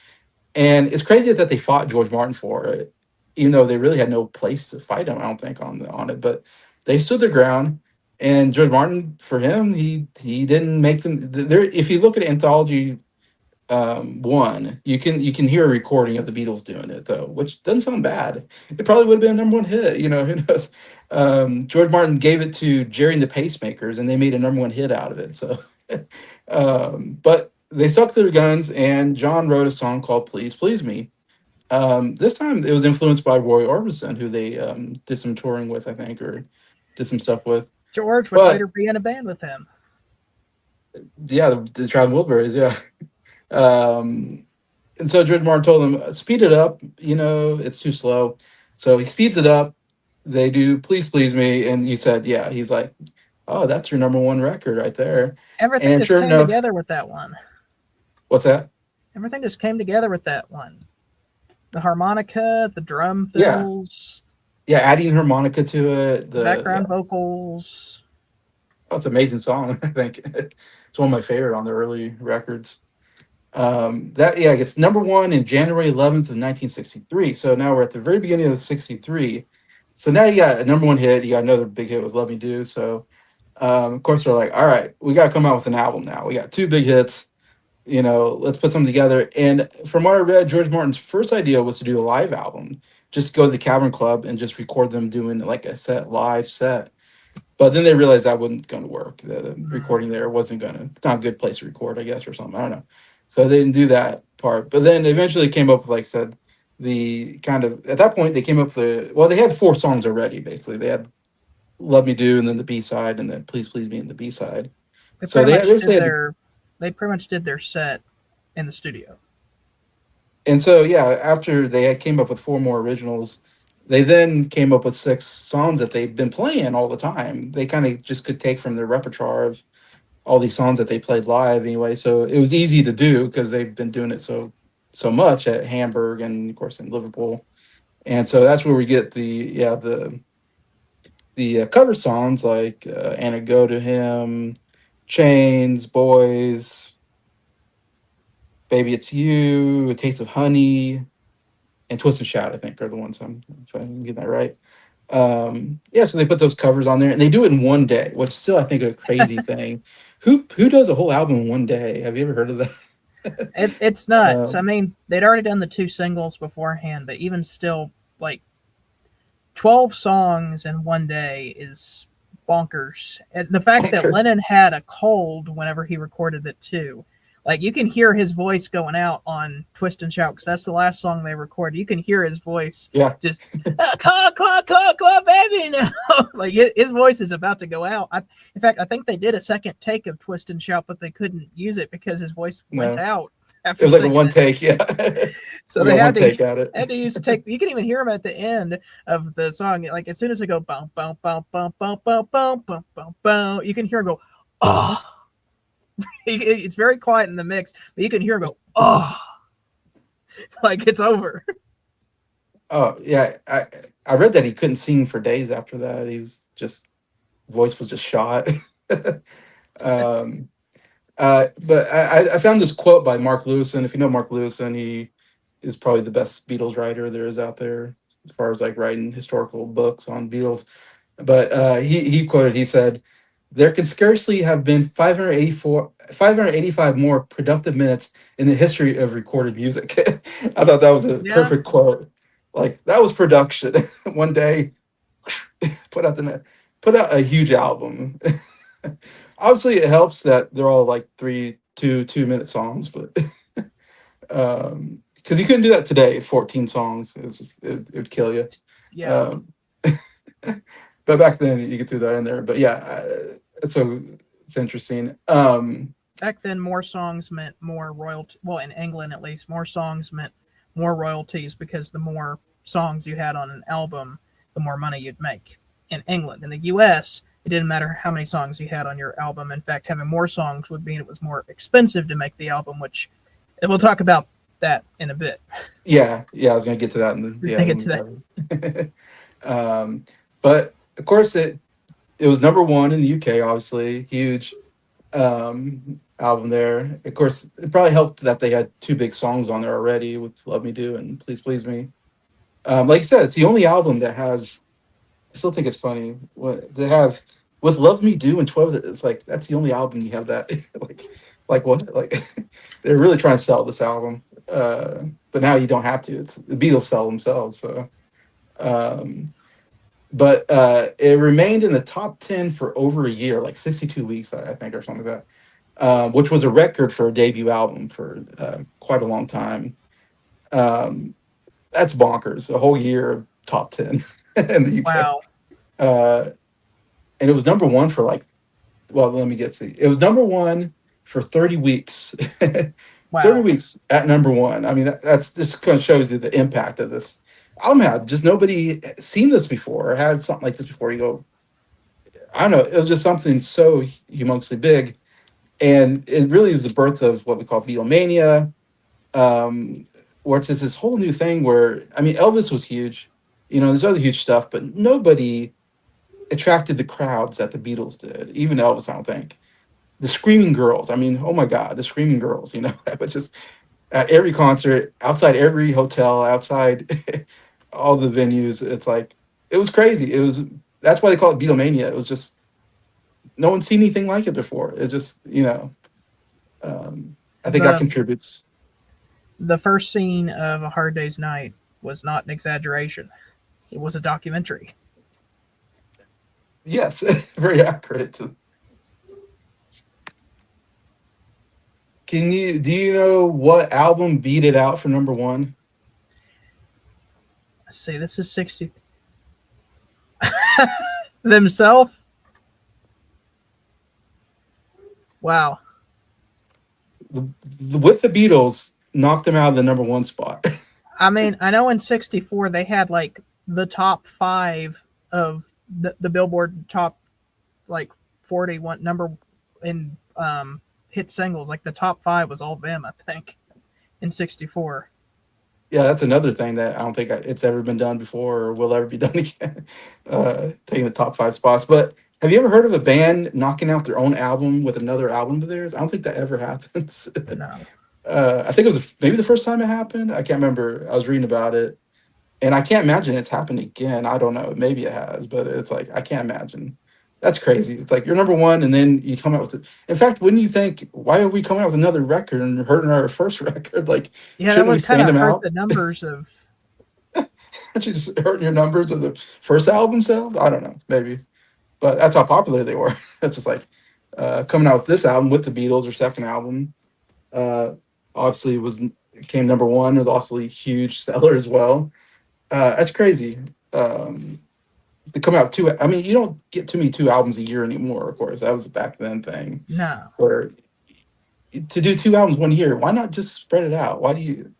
Speaker 1: And it's crazy that they fought George Martin for it, even though they really had no place to fight him. I don't think on it, but they stood their ground. And George Martin, for him, he didn't make them there. If you look at anthology one. You can hear a recording of the Beatles doing it though, which doesn't sound bad. It probably would have been a number one hit. Who knows? George Martin gave it to Jerry and the Pacemakers, and they made a number one hit out of it. So, but they stuck to their guns, and John wrote a song called "Please Please Me." This time it was influenced by Roy Orbison, who they did some touring with, I think, or did some stuff with.
Speaker 2: George would
Speaker 1: But
Speaker 2: later be in a band with him.
Speaker 1: yeah, the Traveling Wilburys, yeah. Um, and so George Martin told him, speed it up. It's too slow. So he speeds it up. They do "Please Please Me," and he said, yeah. He's like, oh, that's your number one record right there.
Speaker 2: Everything
Speaker 1: And
Speaker 2: just
Speaker 1: sure
Speaker 2: came
Speaker 1: enough,
Speaker 2: together with that one.
Speaker 1: what's that?
Speaker 2: Everything just came together with that one. The harmonica, the drum
Speaker 1: Yeah,
Speaker 2: fills,
Speaker 1: yeah. Adding harmonica to it.
Speaker 2: the
Speaker 1: The
Speaker 2: background
Speaker 1: Yeah,
Speaker 2: vocals.
Speaker 1: oh, it's an amazing song. I think it's one of my favorite on the early records. That yeah, it's number one in January 11th of 1963. So now we're at the very beginning of '63. So now you got a number one hit. You got another big hit with "Love Me Do." So of course they're like, all right, we got to come out with an album now. We got two big hits. Let's put something together. And from what I read, George Martin's first idea was to do a live album, just go to the Cavern Club and just record them doing like a live set. But then they realized that wasn't going to work. The
Speaker 2: Mm.
Speaker 1: recording there wasn't going to. It's not a good place to record, I guess, or something. I don't know. So they didn't do that part. But then eventually came up with, like I said, the kind of at that point they came up with they had four songs already. Basically, they had "Love Me Do" and then the B side, and then "Please Please Me" and the B side.
Speaker 2: They
Speaker 1: So
Speaker 2: pretty
Speaker 1: they
Speaker 2: much
Speaker 1: basically
Speaker 2: did
Speaker 1: had to,
Speaker 2: their they pretty much did their set in the studio.
Speaker 1: and so yeah, after they came up with four more originals, they then came up with six songs that they've been playing all the time. They kind of just could take from their repertoire of all these songs that they played live anyway. So it was easy to do because they've been doing it so much at Hamburg and of course in Liverpool. And so that's where we get the cover songs like "Anna Go to Him," "Chains," "Boys," "Baby It's You," "A Taste of Honey," and "Twist and Shout." I think are the ones if I'm getting that right. Yeah, so they put those covers on there, and they do it in one day, which is still I think a crazy thing. Who does a whole album in one day? Have you ever heard of that?
Speaker 2: It's nuts. I
Speaker 1: um,
Speaker 2: mean, they'd already done the two singles beforehand, but even still, like 12 songs in one day is bonkers. And the fact that
Speaker 1: Bonkers.
Speaker 2: Lennon had a cold whenever he recorded it too. Like you can hear his voice going out on Twist and Shout because that's the last song they recorded. You can hear his voice
Speaker 1: Yeah,
Speaker 2: just come on, baby now. Like his voice is about to go out. In fact, I think they did a second take of Twist and Shout, but they couldn't use it because his voice went
Speaker 1: no,
Speaker 2: out
Speaker 1: it
Speaker 2: after
Speaker 1: was like a
Speaker 2: singing
Speaker 1: one
Speaker 2: it.
Speaker 1: take. Yeah,
Speaker 2: So
Speaker 1: we
Speaker 2: they
Speaker 1: got one
Speaker 2: had to
Speaker 1: take at it.
Speaker 2: had to use take. You can even hear them at the end of the song. Like as soon as they go bum bum bum bum bum bum bum bum bum bum, you can hear him go oh. It's very quiet in the mix, but you can hear him go oh, like it's over.
Speaker 1: Oh yeah, I read that he couldn't sing for days after that. He was just voice was just shot. um, but I found this quote by Mark Lewison. If you know Mark Lewison, he is probably the best Beatles writer there is out there as far as like writing historical books on Beatles. But he quoted, he said, "There can scarcely have been 585 more productive minutes in the history of recorded music." I thought that was a
Speaker 2: Yeah,
Speaker 1: perfect quote. Like that was production. One day, put out put out a huge album. Obviously, it helps that they're all like 2 minute songs, but because you couldn't do that today, 14 songs, it would kill you.
Speaker 2: yeah.
Speaker 1: Um, but back then you could do that in there. But yeah, so it's interesting.
Speaker 2: Back then, more songs meant more royalty. Well, in England at least, more songs meant more royalties because the more songs you had on an album, the more money you'd make. In England, in the U.S., it didn't matter how many songs you had on your album. In fact, having more songs would mean it was more expensive to make the album, which we'll talk about that in a bit.
Speaker 1: Yeah, I was gonna get to that in
Speaker 2: We're
Speaker 1: the
Speaker 2: gonna
Speaker 1: yeah
Speaker 2: get
Speaker 1: when
Speaker 2: to
Speaker 1: we
Speaker 2: that.
Speaker 1: cover. um, but of course it was number one in the UK, obviously huge album there. Of course, it probably helped that they had two big songs on there already with "Love Me Do" and "Please Please Me." Like you said, it's the only album that has. I still think it's funny what they have with "Love Me Do" and 12. It's like that's the only album you have that like Like what? Like they're really trying to sell this album, but now you don't have to. It's the Beatles sell themselves. So, um, but it remained in the top 10 for over a year, like 62 weeks, I think, or something like that, which was a record for a debut album for quite a long time. Um, that's bonkers. A whole year of top 10 in the UK.
Speaker 2: Wow.
Speaker 1: Uh, and it was number one for like, well, let me get see. It was number one for 30 weeks. 30
Speaker 2: Wow.
Speaker 1: weeks at number one. I mean, that's just kind of shows you the impact of this album had. Just nobody seen this before or had something like this before. You go, I don't know. It was just something so humongously big. And it really is the birth of what we call Beatlemania, where it's just this whole new thing where, I mean, Elvis was huge. You know, there's other huge stuff, but nobody attracted the crowds that the Beatles did. Even Elvis, I don't think. The Screaming Girls. I mean, oh my God, the Screaming Girls. You know, that was just at every concert, outside every hotel, outside all the venues. It's like it was crazy. It was that's why they call it Beatlemania. It was just no one's seen anything like it before. It's just I think that
Speaker 2: The
Speaker 1: contributes.
Speaker 2: the first scene of A Hard Day's Night was not an exaggeration. It was a documentary.
Speaker 1: Yes, very accurate. Can you do you know what album beat it out for number one?
Speaker 2: Let's see, this is 60 themselves. Wow.
Speaker 1: With the Beatles, knocked them out of the number one spot.
Speaker 2: I mean, I know in 64 they had like the top 5 of the Billboard top like 41 number in hit singles. Like the top 5 was all them, I think, in 64.
Speaker 1: Yeah, that's another thing that I don't think it's ever been done before or will ever be done again. Taking the top five spots. But have you ever heard of a band knocking out their own album with another album of theirs? I don't think that ever happens.
Speaker 2: No.
Speaker 1: I think it was maybe the first time it happened. I can't remember. I was reading about it, and I can't imagine it's happened again. I don't know. Maybe it has, but it's like I can't imagine. That's crazy. It's like you're number one, and then you come out with it. In fact, when you think, why are we coming out with another record and hurting our first record? Like,
Speaker 2: Yeah, that
Speaker 1: shouldn't we
Speaker 2: would kind
Speaker 1: stand
Speaker 2: of
Speaker 1: them
Speaker 2: hurt
Speaker 1: out?
Speaker 2: the numbers of.
Speaker 1: Aren't you just hurting your numbers of the first album sales? I don't know, maybe, but that's how popular they were. It's just like coming out with this album with the Beatles, or second album, uh, obviously was came number one with obviously huge seller as well. That's crazy. To come out two, I mean, you don't get too many two albums a year anymore. Of course, that was a back then thing.
Speaker 2: No.
Speaker 1: Where to do two albums one year, why not just spread it out? Why do you?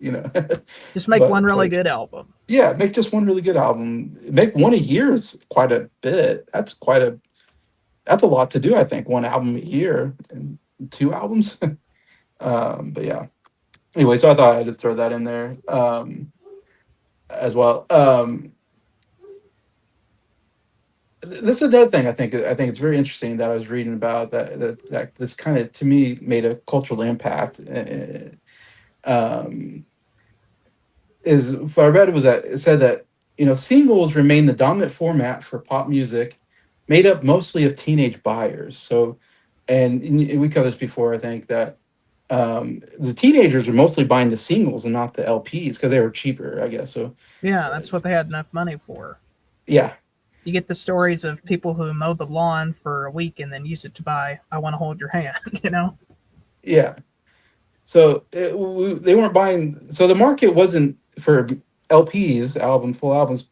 Speaker 2: Just make
Speaker 1: But
Speaker 2: one
Speaker 1: it's
Speaker 2: really
Speaker 1: like,
Speaker 2: good album.
Speaker 1: yeah, make just one really good album. Make one a year is quite a bit. That's a lot to do. I think one album a year and two albums. But yeah. Anyway, so I thought I'd throw that in there as well. This is another thing I think it's very interesting that I was reading about that this kind of to me made a cultural impact. Um, is what I read was that it said that singles remain the dominant format for pop music, made up mostly of teenage buyers. So, and we covered this before. I think that the teenagers are mostly buying the singles and not the LPs because they were cheaper, I guess. So,
Speaker 2: Yeah, that's what they had enough money for.
Speaker 1: yeah,
Speaker 2: You get the stories of people who mow the lawn for a week and then use it to buy "I Want to Hold Your Hand." You know.
Speaker 1: yeah. So they weren't buying. So the market wasn't for LPs, full albums,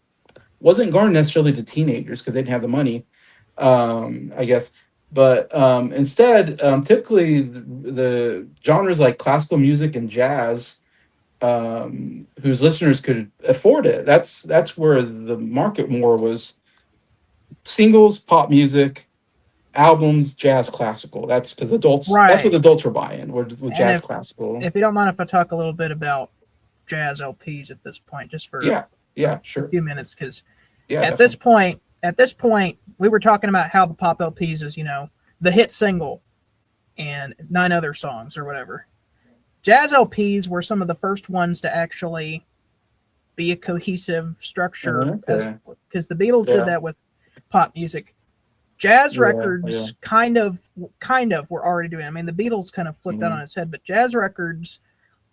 Speaker 1: wasn't garnered necessarily to teenagers because they didn't have the money, I guess. But instead, typically the genres like classical music and jazz, whose listeners could afford it, that's where the market more was singles, pop music, albums, jazz, classical. That's because adults. That's what
Speaker 2: Right.
Speaker 1: adults were buying with
Speaker 2: And
Speaker 1: jazz,
Speaker 2: if
Speaker 1: classical.
Speaker 2: if you don't mind if I talk a little bit about jazz LPs at this point, just for
Speaker 1: Yeah, yeah,
Speaker 2: a
Speaker 1: sure,
Speaker 2: few minutes, because
Speaker 1: yeah,
Speaker 2: at this
Speaker 1: definitely.
Speaker 2: point, at this point, we were talking about how the pop LPs is, the hit single and 9 other songs or whatever. Jazz LPs were some of the first ones to actually be a cohesive structure,
Speaker 1: Okay.
Speaker 2: because the Beatles did
Speaker 1: Yeah.
Speaker 2: that with pop music. Jazz
Speaker 1: Yeah, yeah.
Speaker 2: records kind of were already doing. I mean, the Beatles kind of flipped that on
Speaker 1: Hmm.
Speaker 2: its head, but jazz records,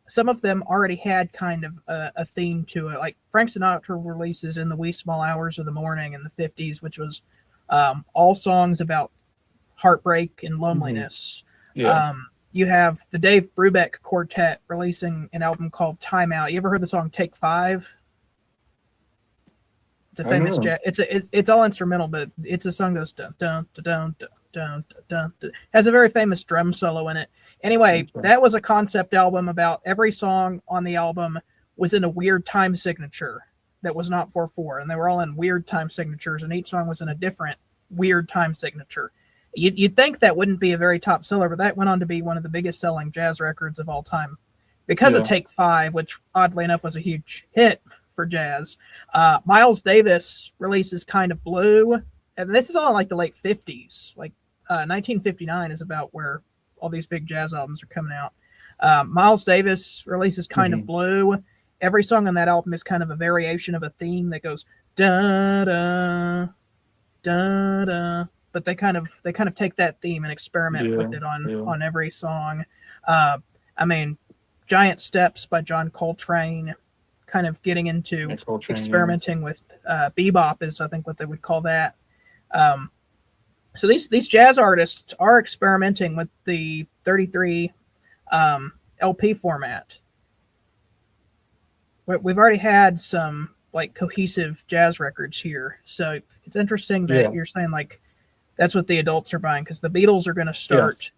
Speaker 2: some of them already had kind of a theme to it. Like Frank Sinatra releases "In the Wee Small Hours of the Morning" in the '50s, which was all songs about heartbreak and
Speaker 1: Hmm.
Speaker 2: loneliness.
Speaker 1: Yeah.
Speaker 2: You have the Dave Brubeck Quartet releasing an album called "Time Out." You ever heard the song "Take Five"? It's a
Speaker 1: I don't
Speaker 2: famous
Speaker 1: know.
Speaker 2: jazz. It's all instrumental, but it's a song that's dun dun dun dun dun dun dun. Has a very famous drum solo in it. Anyway,
Speaker 1: Okay.
Speaker 2: that was a concept album about every song on the album was in a weird time signature that was not 4/4, and they were all in weird time signatures, and each song was in a different weird time signature. You'd think that wouldn't be a very top seller, but that went on to be one of the biggest selling jazz records of all time because of
Speaker 1: Yeah.
Speaker 2: Take Five, which oddly enough was a huge hit for jazz. Miles Davis releases Kind of Blue, and this is all in like the late 50s. Like 1959 is about where all these big jazz albums are coming out. Miles Davis releases Kind of
Speaker 1: Hmm.
Speaker 2: Blue. Every song on that album is kind of a variation of a theme that goes da da da da. But they kind of take that theme and experiment
Speaker 1: Yeah.
Speaker 2: with it
Speaker 1: Yeah.
Speaker 2: on every song. Uh, I mean, Giant Steps by John Coltrane, kind of getting into
Speaker 1: Next whole train. Yeah.
Speaker 2: experimenting with bebop is I think what they would call that. Um, so these jazz artists are experimenting with the 33 LP format. We've already had some like cohesive jazz records here, so it's interesting that
Speaker 1: Yeah.
Speaker 2: you're saying like that's what the adults are buying because the Beatles are going to
Speaker 1: Yeah.
Speaker 2: start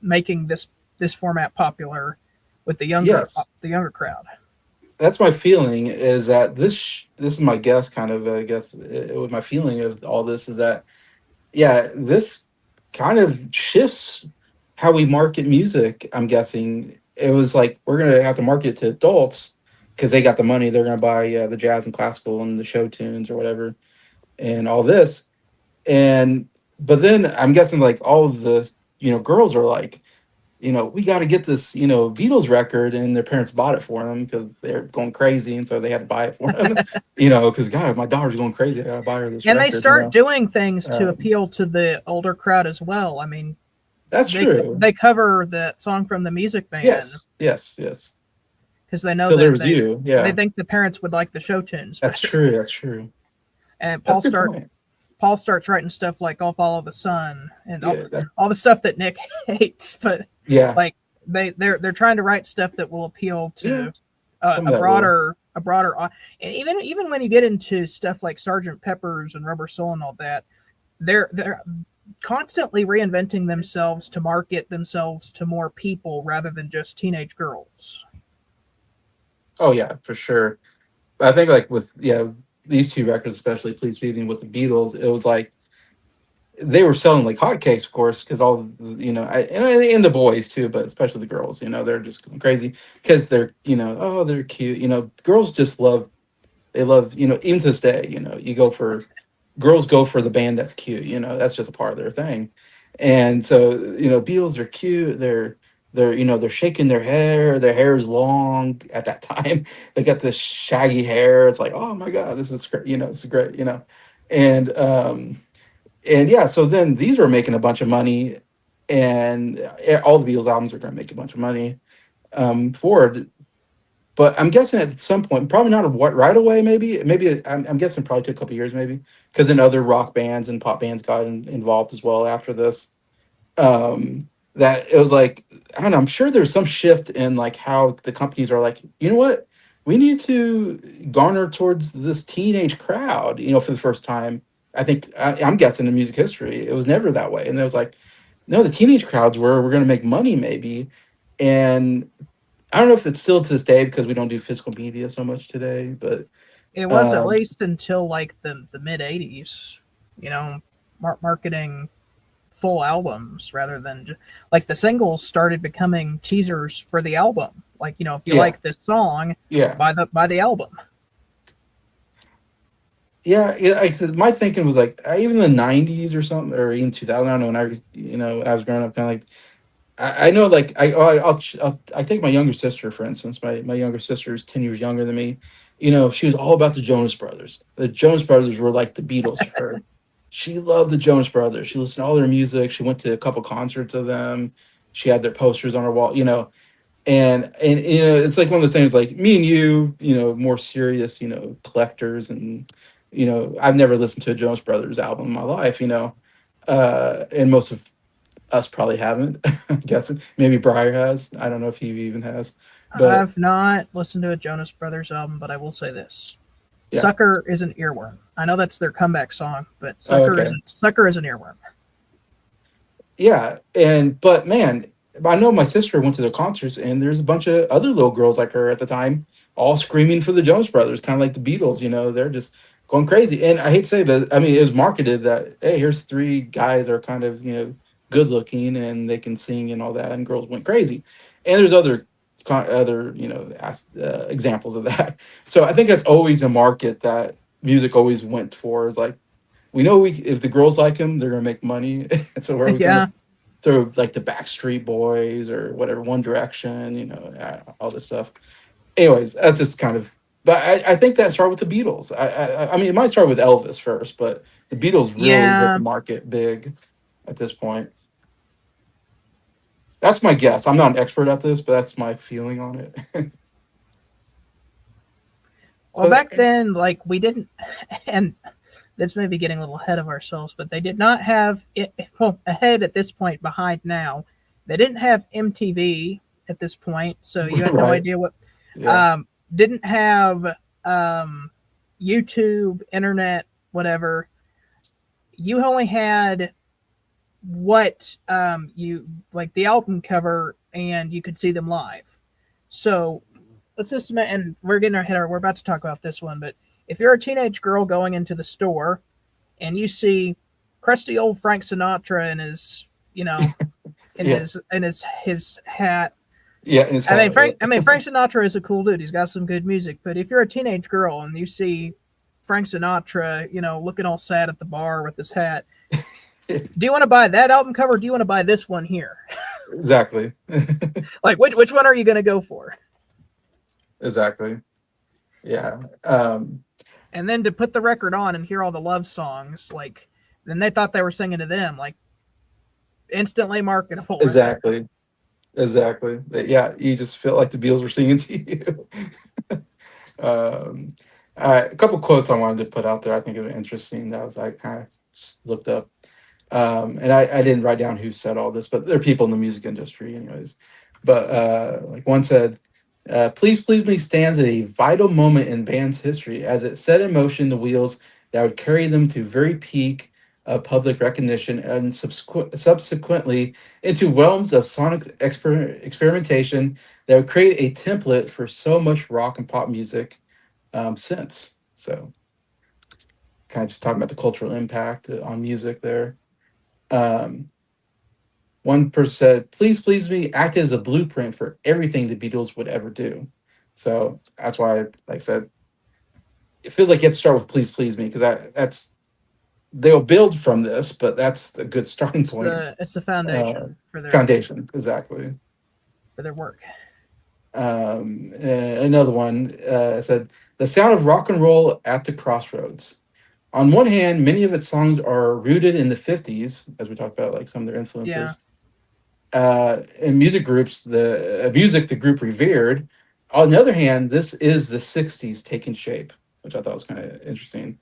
Speaker 2: making this format popular with
Speaker 1: Yes.
Speaker 2: the younger crowd.
Speaker 1: That's my feeling. Is that this is my guess, kind of. I guess with my feeling of all this is that yeah, this kind of shifts how we market music. I'm guessing it was like we're gonna have to market to adults because they got the money. They're gonna buy the jazz and classical and the show tunes or whatever and all this. And but then I'm guessing like all of the girls are like we got to get this Beatles record, and their parents bought it for them because they're going crazy, and so they had to buy it for them. Because God, my daughter's going crazy. I gotta buy her this
Speaker 2: And they
Speaker 1: record.
Speaker 2: start doing things to
Speaker 1: Um,
Speaker 2: appeal to the older crowd as well. I mean,
Speaker 1: that's true.
Speaker 2: they cover that song from the Music Man
Speaker 1: Yes, yes, yes.
Speaker 2: because they know
Speaker 1: Till there
Speaker 2: that
Speaker 1: was you.
Speaker 2: they
Speaker 1: Yeah,
Speaker 2: think the parents would like the show tunes
Speaker 1: that's
Speaker 2: better.
Speaker 1: true. That's true.
Speaker 2: And
Speaker 1: That's a good point.
Speaker 2: Paul starts writing stuff like "I'll Follow the Sun" and
Speaker 1: Yeah, that,
Speaker 2: all the stuff that Nick hates, but
Speaker 1: yeah,
Speaker 2: like they're trying to write stuff that will appeal
Speaker 1: yeah.
Speaker 2: to
Speaker 1: Some of that will.
Speaker 2: a broader and even when you get into stuff like Sergeant Pepper's and Rubber Soul and all that, they're constantly reinventing themselves to market themselves to more people rather than just teenage girls.
Speaker 1: Oh yeah, for sure. I think like with these two records, especially "Please Be Me" with the Beatles, it was like they were selling like hotcakes, of course, because all and the boys too, but especially the girls, they're just going crazy because they're oh they're cute, girls just love they love even to this day, you go for girls go for the band that's cute, that's just a part of their thing, and so Beatles are cute, they're shaking their hair is long at that time, they got this shaggy hair, it's like oh my god, this is great, this is great, and yeah, so then these were making a bunch of money, and all the Beatles albums are going to make a bunch of money forward. But I'm guessing at some point, probably not what right away. Maybe I'm guessing probably took a couple years, maybe because then other rock bands and pop bands got involved as well after this. That it was like I don't know. I'm sure there's some shift in like how the companies are like, you know what, we need to garner towards this teenage crowd. For the first time, I think I'm guessing in music history, it was never that way. And it was like, no, the teenage crowds we're going to make money maybe, and I don't know if it's still to this day because we don't do physical media so much today, but
Speaker 2: It was at
Speaker 1: um,
Speaker 2: least until like the mid '80s, you know, marketing full albums rather than like the singles started becoming teasers for the album. Like if you
Speaker 1: yeah,
Speaker 2: like this song,
Speaker 1: yeah.
Speaker 2: buy the album.
Speaker 1: Yeah, yeah. Like I said, my thinking was like even the '90s or something, or even 2000. I don't know when when I was growing up, kind of like I know, like I take my younger sister for instance. My younger sister is 10 years younger than me. She was all about the Jonas Brothers. The Jonas Brothers were like the Beatles to her, She loved the Jonas Brothers. She listened to all their music. She went to a couple concerts of them. She had their posters on her wall, and it's like one of those things like me and you, more serious, collectors, and I've never listened to a Jonas Brothers album in my life, and most of us probably haven't. I'm guessing maybe Briar has. I don't know if he even has, but
Speaker 2: I've not listened to a Jonas Brothers album, but I will say this:
Speaker 1: yeah.
Speaker 2: "Sucker" is an earworm. I know that's their comeback song, but
Speaker 1: Oh, okay.
Speaker 2: "Sucker" is an earworm.
Speaker 1: Yeah, but man, I know my sister went to the concerts, and there's a bunch of other little girls like her at the time, all screaming for the Jonas Brothers, kind of like the Beatles. They're just going crazy. And I hate to say that. I mean, it was marketed that hey, here's three guys that are kind of good looking and they can sing and all that, and girls went crazy. And there's other examples of that. So I think that's always a market that music always went for. Is like we know we if the girls like them, they're gonna make money, and so we're always gonna
Speaker 2: Yeah,
Speaker 1: through like the Backstreet Boys or whatever, One Direction, all this stuff. Anyways, that's just kind of. But I think that started with the Beatles. I mean, it might start with Elvis first, but the Beatles really hit the
Speaker 2: yeah.
Speaker 1: market big at this point. That's my guess. I'm not an expert at this, but that's my feeling on it.
Speaker 2: Well,
Speaker 1: So
Speaker 2: back then, like we didn't, and this may be getting a little ahead of ourselves, but they did not have it. Well, ahead at this point, behind now, they didn't have MTV at this point, so you had no
Speaker 1: right,
Speaker 2: idea what.
Speaker 1: yeah,
Speaker 2: Didn't have um, YouTube, internet, whatever. You only had what you like the album cover, and you could see them live. So let's just and we're getting our head. We're about to talk about this one, but if you're a teenage girl going into the store and you see crusty old Frank Sinatra in his, in
Speaker 1: yeah,
Speaker 2: his hat.
Speaker 1: yeah. In his hat,
Speaker 2: I mean Frank Sinatra is a cool dude. He's got some good music. But if you're a teenage girl and you see Frank Sinatra, looking all sad at the bar with his hat,
Speaker 1: yeah.
Speaker 2: do you want to buy that album cover? Or do you want to buy this one here?
Speaker 1: Exactly,
Speaker 2: Like which one are you going to go for?
Speaker 1: exactly. Yeah.
Speaker 2: And then to put the record on and hear all the love songs, like then they thought they were singing to them, like instantly marketable right there.
Speaker 1: Exactly. Exactly. Yeah, you just feel like the Beatles were singing to you. um, all right, a couple quotes I wanted to put out there. I think it was interesting. That was I kind of looked up, and I didn't write down who said all this, but they're people in the music industry, anyways. But like one said, "Please, please me" stands at a vital moment in band's history as it set in motion the wheels that would carry them to very peak of public recognition and subsequently into realms of sonic experimentation that would create a template for so much rock and pop music since. So, kind of just talking about the cultural impact on music there. Um, One person said, "Please, please me" acted as a blueprint for everything the Beatles would ever do. So that's why, like I said, it feels like you have to start with "Please, please me" because that's they'll build from this, but that's a good starting point.
Speaker 2: It's the
Speaker 1: Uh,
Speaker 2: foundation for
Speaker 1: Foundation, exactly.
Speaker 2: their work.
Speaker 1: Another one said, "The sound of rock and roll at the crossroads." On one hand, many of its songs are rooted in the 50s, as we talked about, like some of their
Speaker 2: Yeah,
Speaker 1: influences. In music groups, the music the group revered. On the other hand, this is the 60s taking shape, which I thought was kind of interesting.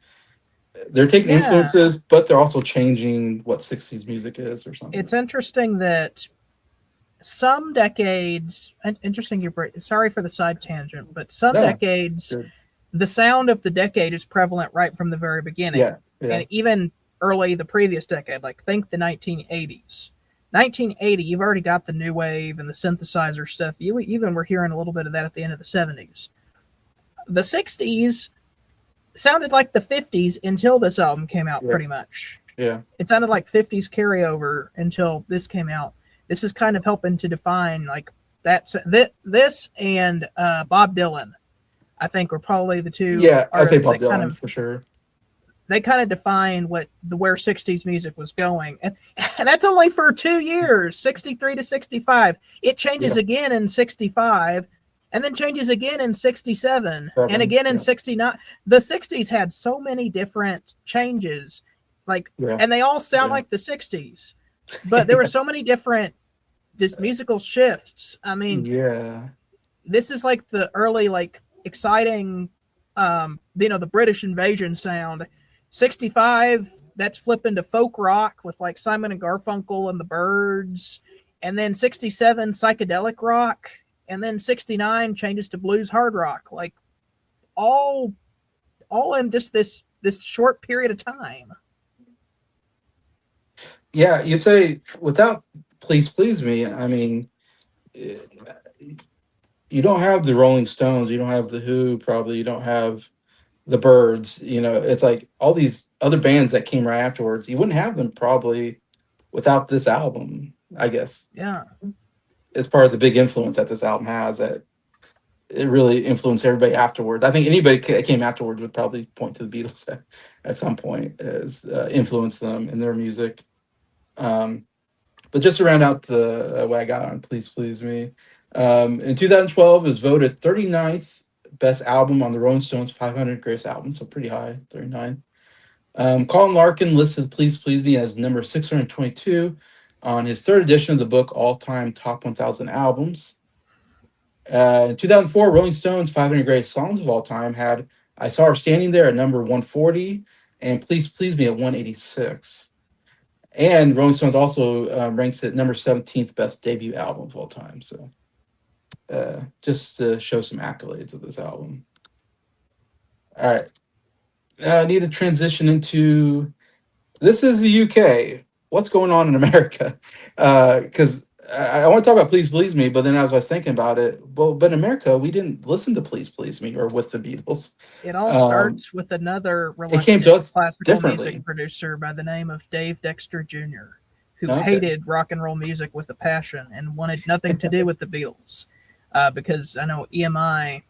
Speaker 1: They're taking
Speaker 2: yeah.
Speaker 1: influences, but they're also changing what 60s music is or something.
Speaker 2: It's interesting that some decades. Interesting. Sorry for the side tangent, but some
Speaker 1: No,
Speaker 2: decades,
Speaker 1: good.
Speaker 2: the sound of the decade is prevalent right from the very beginning,
Speaker 1: Yeah, yeah,
Speaker 2: and even early the previous decade. Like think the 1980s. 1980, you've already got the new wave and the synthesizer stuff. You even were hearing a little bit of that at the end of the 70s. The 60s sounded like the 50s until this album came out,
Speaker 1: yeah,
Speaker 2: pretty much.
Speaker 1: yeah,
Speaker 2: It sounded like 50s carryover until this came out. This is kind of helping to define like this and Bob Dylan. I think were probably the two
Speaker 1: yeah. I say
Speaker 2: artists
Speaker 1: Bob Dylan for sure.
Speaker 2: they kind of define what the where 60s music was going, and that's only for 2 years, 63 to 65. It changes
Speaker 1: Yeah,
Speaker 2: again in 65, and then changes again in 67 and
Speaker 1: seven.
Speaker 2: again in
Speaker 1: Yeah,
Speaker 2: 69. The 60s had so many different changes. like,
Speaker 1: Yeah.
Speaker 2: and they all sound
Speaker 1: Yeah.
Speaker 2: like the '60s. But there were so many different just musical shifts. I mean,
Speaker 1: Yeah.
Speaker 2: this is like the early like exciting, the British invasion sound. '65, that's flipping to folk rock with like Simon and Garfunkel and the Byrds, and then '67 psychedelic rock, and then '69 changes to blues hard rock. Like all all in just this short period of time.
Speaker 1: Yeah. You'd say without Please Please Me, I mean, eh, you don't have the Rolling Stones, you don't have the Who, probably you don't have the Birds. It's like all these other bands that came right afterwards. You wouldn't have them probably without this album. I guess
Speaker 2: Yeah,
Speaker 1: is part of the big influence that this album has. That it really influenced everybody afterwards. I think anybody that came afterwards would probably point to the Beatles at some point as influenced them in their music. Um, but just to round out the what I got on Please Please Me, in 2012 it was voted 39th best album on the Rolling Stones 500 greatest albums, so pretty high, 39. Colin Larkin listed Please Please Me as number 622 on his third edition of the book All Time Top 1000 Albums. In 2004, Rolling Stones 500 Greatest Songs of All Time had I Saw Her Standing There at number 140 and Please Please Me at 186. And Rolling Stones also ranks it number 17th best debut album of all time. So just to show some accolades of this album. All right. I need to transition into this is the UK. What's going on in America? Because I want to talk about Please Please Me, but then as I was thinking about it, well, but in America, we didn't listen to Please Please Me or with the Beatles.
Speaker 2: it all
Speaker 1: Um,
Speaker 2: starts with another
Speaker 1: it came to
Speaker 2: reluctant
Speaker 1: us
Speaker 2: classical music
Speaker 1: differently.
Speaker 2: producer by the name of Dave Dexter Jr., who
Speaker 1: Okay.
Speaker 2: hated rock and roll music with a passion and wanted nothing to do with the Beatles. Because I know EMI,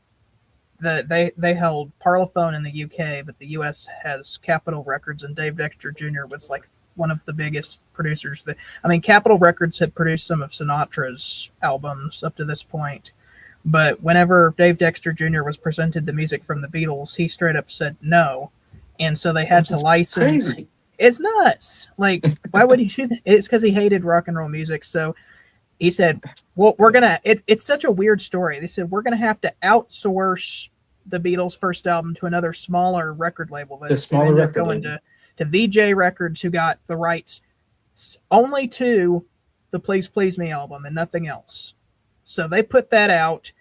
Speaker 2: they held Parlophone in the UK, but the US has Capitol Records, and Dave Dexter Jr. was like one of the biggest producers. I mean, Capitol Records had produced some of Sinatra's albums up to this point, but whenever Dave Dexter Jr. was presented the music from the Beatles, he straight up said no, and so they had
Speaker 1: Which
Speaker 2: to
Speaker 1: is
Speaker 2: license.
Speaker 1: crazy.
Speaker 2: It's nuts. Like, why would he do that? It's because he hated rock and roll music. So he said, "Well, we're gonna." It's such a weird story. They said we're gonna have to outsource the Beatles' first album to another smaller record label.
Speaker 1: The
Speaker 2: They
Speaker 1: smaller
Speaker 2: ended up
Speaker 1: record
Speaker 2: going
Speaker 1: label.
Speaker 2: to VJ Records, who got the rights only to the Please Please Me album and nothing else. So they put that out,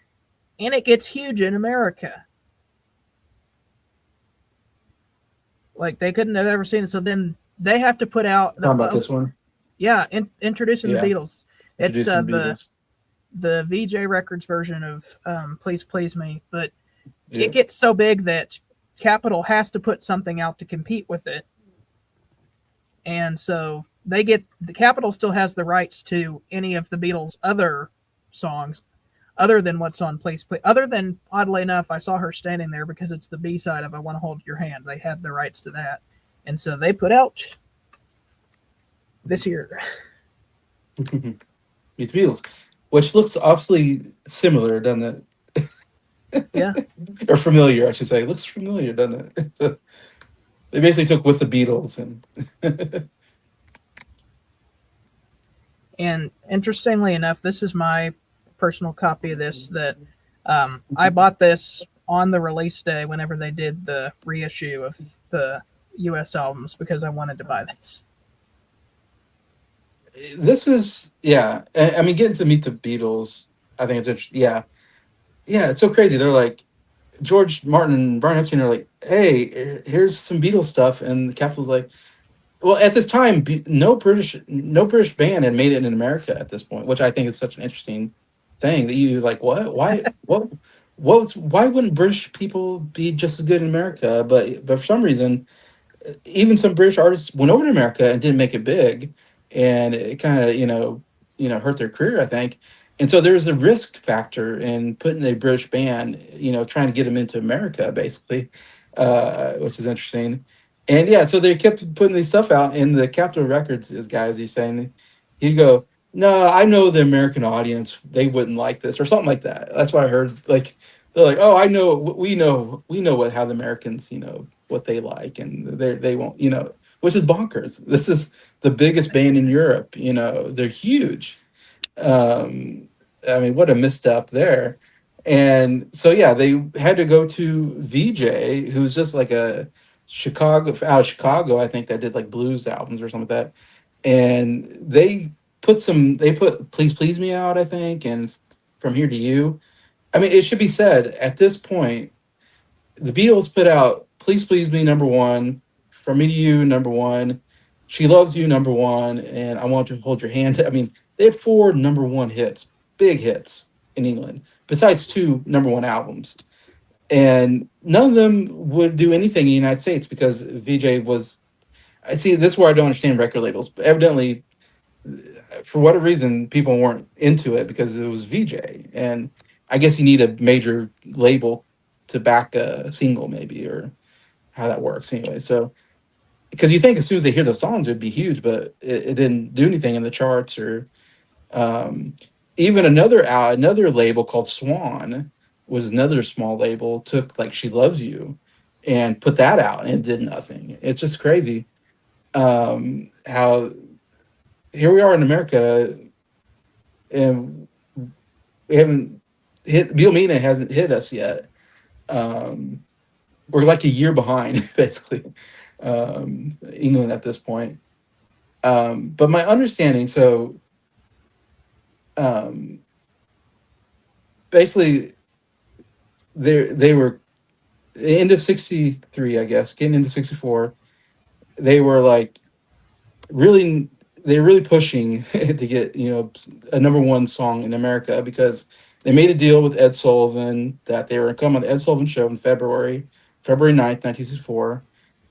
Speaker 2: and it gets huge in America. Like they couldn't have ever seen it. So then they have to put out
Speaker 1: Talking about this one?
Speaker 2: yeah, introducing the
Speaker 1: Yeah.
Speaker 2: Beatles. It's
Speaker 1: Introducing the Beatles.
Speaker 2: the VJ Records version of Please Please Me, but
Speaker 1: Yeah.
Speaker 2: it gets so big that Capitol has to put something out to compete with it, and so the Capitol still has the rights to any of the Beatles' other songs, other than what's on Please Please. Other than oddly enough, I Saw Her Standing There because it's the B side of I Want to Hold Your Hand. They had the rights to that, and so they put out this year.
Speaker 1: Meet the Beatles, which looks obviously similar, doesn't it?
Speaker 2: Yeah,
Speaker 1: Or familiar, I should say. It looks familiar, doesn't it? They basically took with the Beatles and
Speaker 2: and interestingly enough, this is my personal copy of this that I bought this on the release day whenever they did the reissue of the US albums because I wanted to buy this.
Speaker 1: this is yeah. I mean, getting to meet the Beatles, I think it's interesting. Yeah, yeah, it's so crazy. They're like George Martin and Brian Epstein are like, "Hey, here's some Beatles stuff," and the Capitol's like, "Well, at this time, no British band had made it in America at this point," which I think is such an interesting thing that you like. What? Why wouldn't British people be just as good in America? But for some reason, even some British artists went over to America and didn't make it big, and it kind of hurt their career, I think. And so there's a risk factor in putting a British band, trying to get them into America, basically, which is interesting. And yeah, so they kept putting these stuff out, and the Capitol Records is guys. He's saying he'd go, "No, I know the American audience; they wouldn't like this," or something like that. That's what I heard. Like they're like, "Oh, we know what how the Americans, what they like, and they won't, which is bonkers. This is the biggest band in Europe. You know, they're huge. Um, I mean, what a misstep there. And so, yeah, they had to go to VJ, who's just like a Chicago, out of Chicago, I think, that did like blues albums or something like that. And they put Please Please Me out, I think, and From Here to You. I mean, it should be said at this point, the Beatles put out Please Please Me number one, From Me to You number one, She Loves You number one, and I Want to Hold Your Hand. I mean, they had four number one hits, big hits in England, besides two number one albums. And none of them would do anything in the United States because VJ was. I see. This is where I don't understand record labels. But evidently, for whatever reason, people weren't into it because it was VJ, and I guess you need a major label to back a single, maybe, or how that works anyway. So, because you think as soon as they hear the songs, it'd be huge, but it didn't do anything in the charts or um, even another label called Swan was another small label took like She Loves You and put that out and it did nothing. It's just crazy how here we are in America and we haven't hit Beal Mina hasn't hit us yet. Um, we're like a year behind basically England at this point. But my understanding, so um, basically they were end of 63, I guess, getting into 64. They were like really they're really pushing to get a number one song in America because they made a deal with Ed Sullivan that they were going to come on the Ed Sullivan show in February 9th, 1964,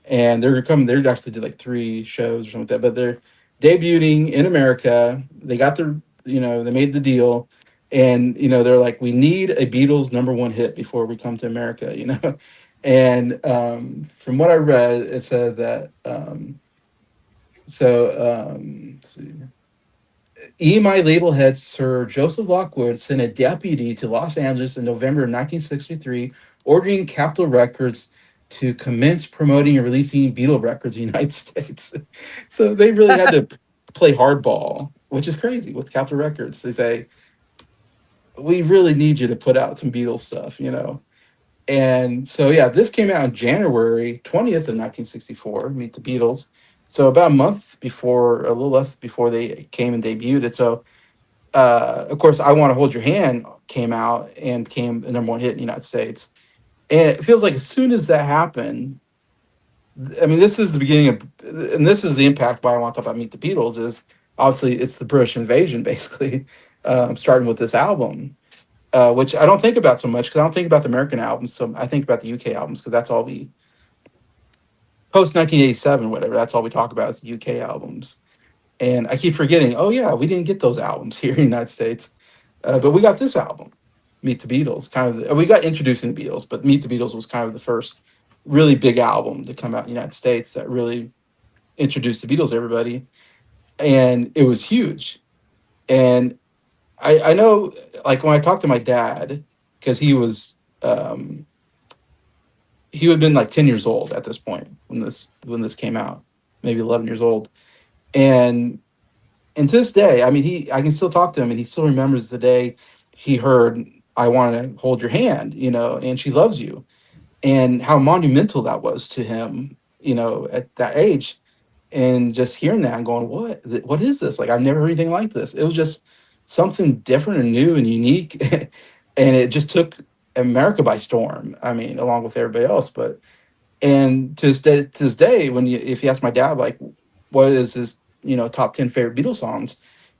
Speaker 1: and they're going to come. They actually did like three shows or something like that, but they're debuting in America. They got their they made the deal, and they're like, we need a Beatles number one hit before we come to America. And from what I read, it said that let's see. EMI label head Sir Joseph Lockwood sent a deputy to Los Angeles in November of 1963, ordering Capitol Records to commence promoting and releasing Beatle records in the United States. So they really had to play hardball, which is crazy with Capitol Records. They say, we really need you to put out some Beatles stuff. And so, yeah, this came out on January 20th of 1964, Meet the Beatles. So about a month before, a little less before they came and debuted it. So, of course, I Want to Hold Your Hand came out and came the number one hit in the United States. And it feels like as soon as that happened, I mean, this is the beginning of, and this is the impact why I want to talk about Meet the Beatles is obviously it's the British invasion, basically, starting with this album which I don't think about so much because I don't think about the American albums. So I think about the UK albums because that's all we post 1987, whatever. That's all we talk about is the UK albums. And I keep forgetting. Oh yeah, we didn't get those albums here in the United States, but we got this album, Meet the Beatles. We got introduced in the Beatles, but Meet the Beatles was kind of the first really big album to come out in the United States that really introduced the Beatles to everybody, and it was huge. And I know, like when I talked to my dad, because um, he would have been like 10 years old at this point when this came out, maybe 11 years old, and to this day, I mean, I can still talk to him, and he still remembers the day he heard "I Want to Hold Your Hand," and "She Loves You," and how monumental that was to him, at that age, and just hearing that and going, what is this? Like, I've never heard anything like this. It was just something different and new and unique. And it just took America by storm. I mean, along with everybody else. But, and to this day, if you ask my dad, like, what is his, top 10 favorite Beatles songs,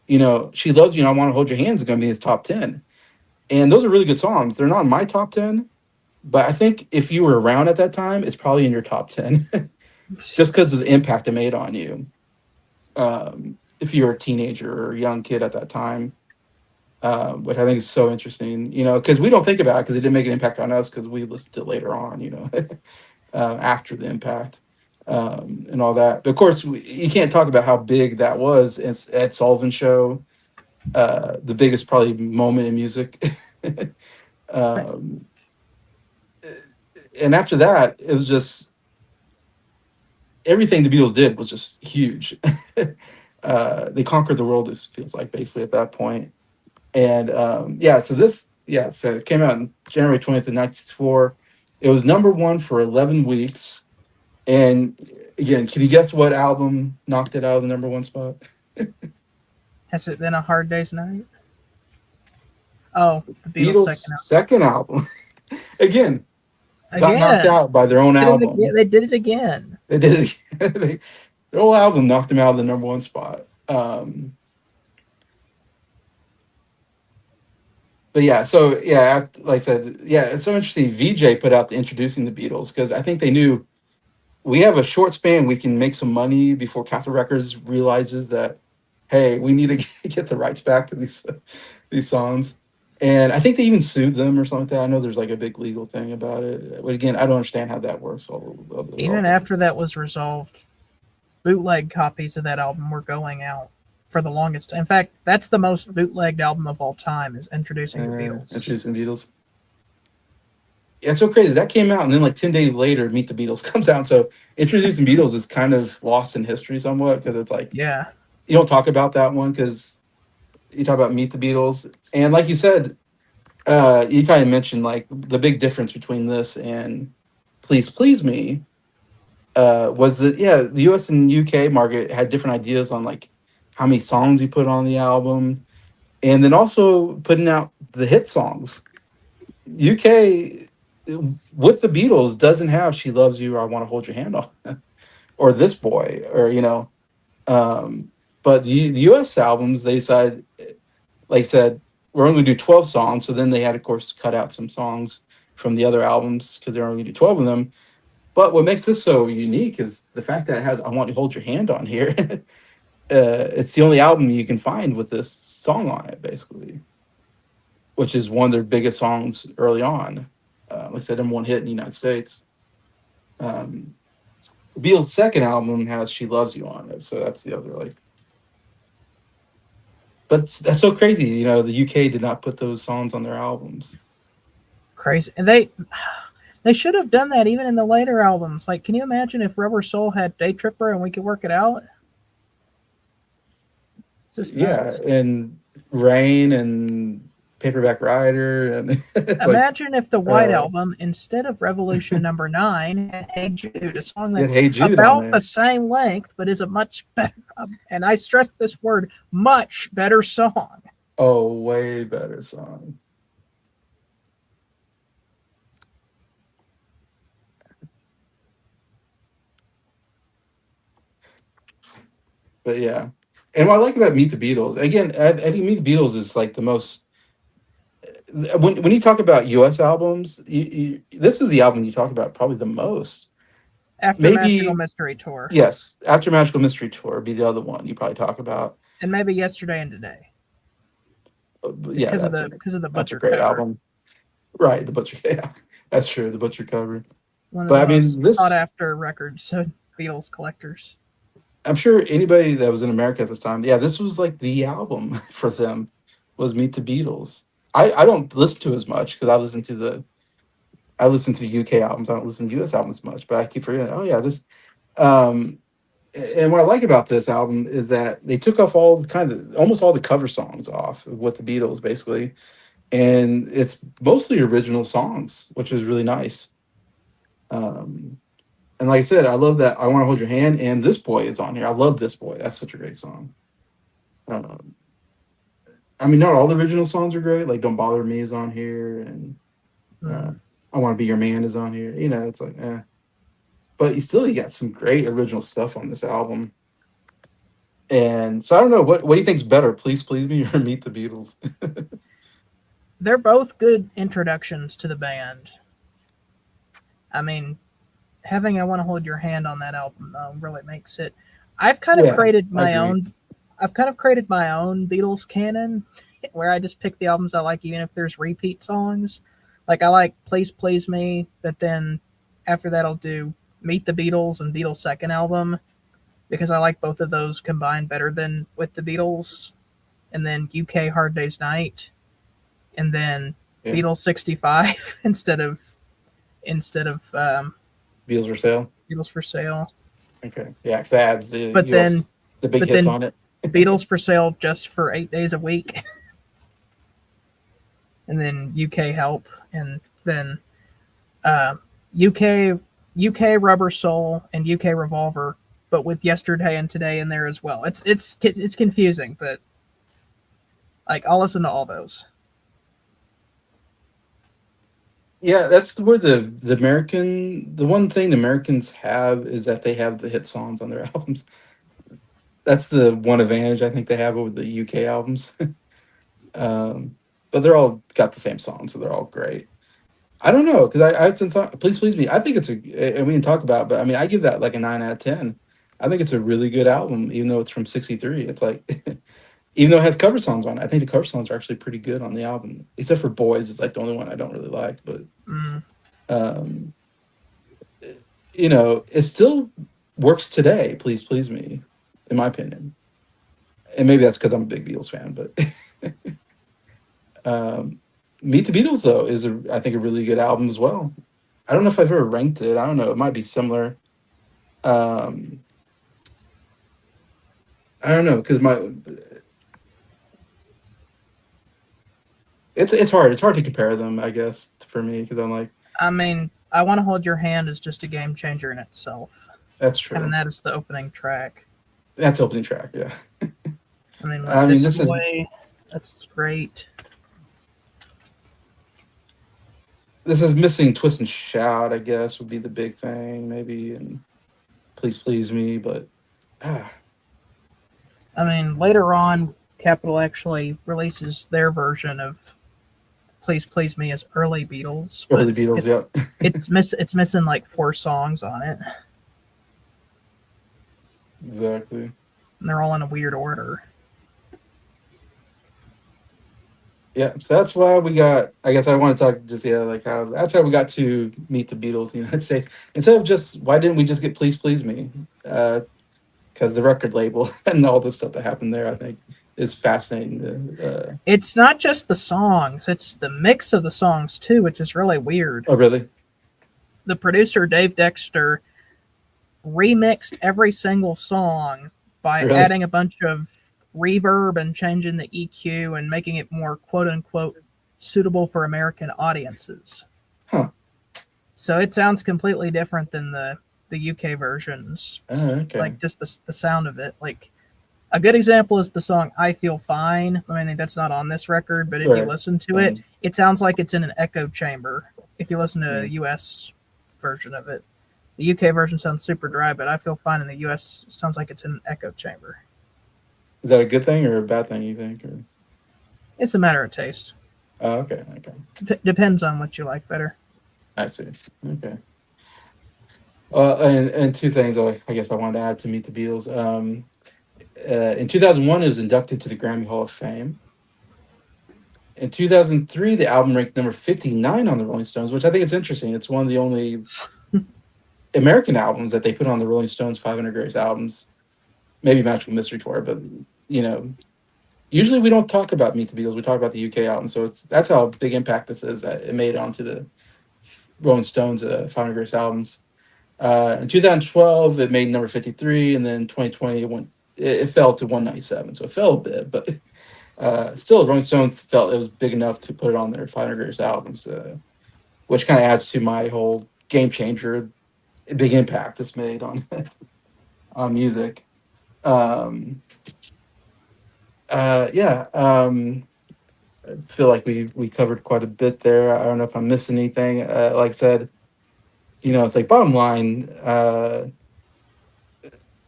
Speaker 1: She Loves You, I Want to Hold Your Hands is going to be his top 10. And those are really good songs. They're not in my top 10, but I think if you were around at that time, it's probably in your top 10 just because of the impact it made on you. If you were a teenager or a young kid at that time, which I think is so interesting, because we don't think about it because it didn't make an impact on us because we listened to it later on, after the impact and all that. But of course, you can't talk about how big that was. It's Ed Sullivan show, the biggest probably moment in music.
Speaker 2: Right.
Speaker 1: um, and after that, it was just everything the Beatles did was just huge. They conquered the world. It feels like basically at that point. And yeah, so so it came out on January 20th of 1964. It was number one for 11 weeks. And again, can you guess what album knocked it out of the number one spot?
Speaker 2: Has it been a hard day's night? Oh, the Beatles' second
Speaker 1: Beatles' second album. Again,
Speaker 2: album.
Speaker 1: got knocked
Speaker 2: Again,
Speaker 1: out by their own
Speaker 2: did it again.
Speaker 1: album.
Speaker 2: They did it again.
Speaker 1: They did it. Their whole album knocked them out of the number one spot. But yeah, so yeah, like I said, yeah, it's so interesting. VJ put out the introducing the Beatles because I think they knew we have a short span. We can make some money before Capitol Records realizes that, hey, we need to get the rights back to these songs. And I think they even sued them or something like that. I know there's like a big legal thing about it. But again, I don't understand how that works.
Speaker 2: Even after that was resolved, bootleg copies of that album were going out for the longest. In fact, that's the most bootlegged album of all time. Is Introducing the Beatles.
Speaker 1: Introducing the Beatles. Yeah, it's so crazy. That came out, and then like 10 days later, Meet the Beatles comes out. So Introducing Beatles is kind of lost in history somewhat because it's like
Speaker 2: Yeah,
Speaker 1: you don't talk about that one because you talk about Meet the Beatles. And like you said, you kind of mentioned like the big difference between this and Please Please Me was that yeah, the US and UK market had different ideas on like how many songs you put on the album, and then also putting out the hit songs. UK with the Beatles doesn't have "She Loves You" or "I Want to Hold Your Hand" on, or "This Boy," or but the US albums they decided, like I said, we're only going to do 12 songs. So then they had, of course, cut out some songs from the other albums because they're only going to do 12 of them. But what makes this so unique is the fact that it has "I Want to Hold Your Hand" on here. It's the only album you can find with this song on it, basically, which is one of their biggest songs early on. Like I said, number one hit in the United States. Um, Beatles' second album has "She Loves You" on it, so that's the other like. But that's so crazy, The UK did not put those songs on their albums.
Speaker 2: crazy. And they should have done that even in the later albums. Like, can you imagine if Rubber Soul had Day Tripper and We Could Work It Out? It's just
Speaker 1: Yeah,
Speaker 2: nuts.
Speaker 1: and Rain and Paperback Writer, and it's like
Speaker 2: Imagine if the White
Speaker 1: uh,
Speaker 2: Album, instead of Revolution Number 9, had Hey Jude, a song
Speaker 1: you had
Speaker 2: that's
Speaker 1: Hey Jude on
Speaker 2: about the
Speaker 1: there.
Speaker 2: same length, but is a much better, and I stress this word, much better song.
Speaker 1: Oh, way better song. But yeah, and what I like about Meet the Beatles, again, I think Meet the Beatles is like the most. When you talk about U.S. albums, this is the album you talk about probably the most.
Speaker 2: After Magical
Speaker 1: Maybe
Speaker 2: Mystery Tour,
Speaker 1: yes, after Magical Mystery Tour would be the other one you probably talk about.
Speaker 2: and maybe Yesterday and Today,
Speaker 1: But
Speaker 2: just
Speaker 1: yeah,
Speaker 2: because of the
Speaker 1: that's a
Speaker 2: Butcher
Speaker 1: great
Speaker 2: cover,
Speaker 1: album, right? The Butcher, yeah, that's true. The Butcher cover,
Speaker 2: one of the
Speaker 1: but I
Speaker 2: most
Speaker 1: mean,
Speaker 2: sought
Speaker 1: this.
Speaker 2: after records, Beatles collectors.
Speaker 1: I'm sure anybody that was in America at this time, yeah, this was like the album for them was Meet the Beatles. I don't listen to as much because I listen to the UK albums. I don't listen to US albums much, but I keep forgetting. Oh yeah, this. Um, and what I like about this album is that they took off all the kind of almost all the cover songs off of what the Beatles basically, and it's mostly original songs, which is really nice. Um, and like I said, I love that "I Want to Hold Your Hand" and "This Boy" is on here. I love "This Boy." That's such a great song. Um, I mean, not all the original songs are great. Like "Don't Bother Me" is on here, and uh,
Speaker 2: Mm.
Speaker 1: "I Want to Be Your Man" is on here. It's like, but you got some great original stuff on this album. And so I don't know what do you think's better, "Please Please Me" or "Meet the Beatles"?
Speaker 2: They're both good introductions to the band. I mean, having "I Want to Hold Your Hand" on that album though really makes it. I've kind of
Speaker 1: Yeah,
Speaker 2: created
Speaker 1: I
Speaker 2: my
Speaker 1: agree.
Speaker 2: own. I've kind of created my own Beatles canon, where I just pick the albums I like, even if there's repeat songs. Like I like "Please Please Me," but then after that I'll do "Meet the Beatles" and Beatles' second album because I like both of those combined better than with the Beatles. And then UK "Hard Day's Night," and then
Speaker 1: Yeah,
Speaker 2: Beatles '65 instead of
Speaker 1: Beatles for sale.
Speaker 2: Beatles for Sale.
Speaker 1: Okay. Yeah, because that adds the
Speaker 2: But then,
Speaker 1: US the big
Speaker 2: but
Speaker 1: hits
Speaker 2: then
Speaker 1: on it.
Speaker 2: Beatles for sale just for 8 days a week, and then UK help, and then uh, UK UK Rubber Soul and UK Revolver, but with Yesterday and Today in there as well. It's confusing, but like I'll listen to all those.
Speaker 1: Yeah, that's where the one thing the Americans have is that they have the hit songs on their albums. That's the one advantage I think they have over the UK albums. um, but they're all got the same songs, so they're all great. I don't know because I often thought "Please Please Me." I think it's and we can talk about, it, but I mean, I give that like a 9 out of 10. I think it's a really good album, even though it's from '63. It's like, even though it has cover songs on it, I think the cover songs are actually pretty good on the album, except for "Boys." It's like the only one I don't really like, but
Speaker 2: Mm,
Speaker 1: um, it still works today. "Please Please Me," in my opinion, and maybe that's because I'm a big Beatles fan, but. Um, Meet the Beatles though is I think a really good album as well. I don't know if I've ever ranked it. I don't know. It might be similar. Um, I don't know because my it's hard. It's hard to compare them. I guess for me because I'm like
Speaker 2: I mean, I Want to Hold Your Hand is just a game changer in itself.
Speaker 1: that's
Speaker 2: Having
Speaker 1: true.
Speaker 2: that as the opening track.
Speaker 1: That's opening track. Yeah.
Speaker 2: I mean, like
Speaker 1: I mean
Speaker 2: This
Speaker 1: this is
Speaker 2: Way, that's great.
Speaker 1: this is missing Twist and Shout. I guess would be the big thing maybe and Please Please Me, but ah,
Speaker 2: I mean, later on, Capitol actually releases their version of Please Please Me as early Beatles, but
Speaker 1: early Beatles. Yeah,
Speaker 2: it's missing like 4 songs on it,
Speaker 1: exactly.
Speaker 2: and they're all in a weird order.
Speaker 1: Yeah, so that's why we got. I guess I want to talk just like how that's how we got to meet the Beatles in the United States. Instead of just why didn't we just get Please Please Me? Because the record label and all the stuff that happened there, I think, is fascinating.
Speaker 2: It's not just the songs; it's the mix of the songs too, which is really weird.
Speaker 1: Oh, really?
Speaker 2: The producer Dave Dexter remixed every single song by
Speaker 1: Really?
Speaker 2: adding a bunch of reverb and changing the EQ and making it more quote unquote suitable for American audiences.
Speaker 1: Huh.
Speaker 2: So it sounds completely different than the UK versions.
Speaker 1: Oh, okay.
Speaker 2: Like just the sound of it. Like a good example is the song "I Feel Fine." I mean, that's not on this record, but if you
Speaker 1: Right.
Speaker 2: listen to it,
Speaker 1: Um,
Speaker 2: it sounds like it's in an echo chamber. If you listen to a
Speaker 1: hmm.
Speaker 2: US version of it, the UK version sounds super dry, but "I Feel Fine" in the US sounds like it's in an echo chamber.
Speaker 1: Is that a good thing or a bad thing? You think? Or
Speaker 2: It's a matter of taste.
Speaker 1: oh, okay, okay.
Speaker 2: Depends on what you like better.
Speaker 1: I see. Okay. And two things I guess I wanted to add to Meet the Beatles. In 2001, it was inducted to the Grammy Hall of Fame. In 2003, the album ranked number 59 on the Rolling Stones, which I think is interesting. It's one of the only American albums that they put on the Rolling Stones 500 Greatest Albums. Maybe Magical Mystery Tour, but you know, usually we don't talk about Meet the Beatles. We talk about the UK album, so that's how big impact this is. That it made it onto the Rolling Stones 500 Greatest Albums. In 2012, it made number 53, and then 2020 it fell to 197, so it fell a bit, but still, Rolling Stones felt it was big enough to put it on their 500 Greatest Albums, which kind of adds to my whole game changer, big impact this made on on music. Um, yeah, I feel like we covered quite a bit there. I don't know if I'm missing anything. Like I said, it's like bottom line,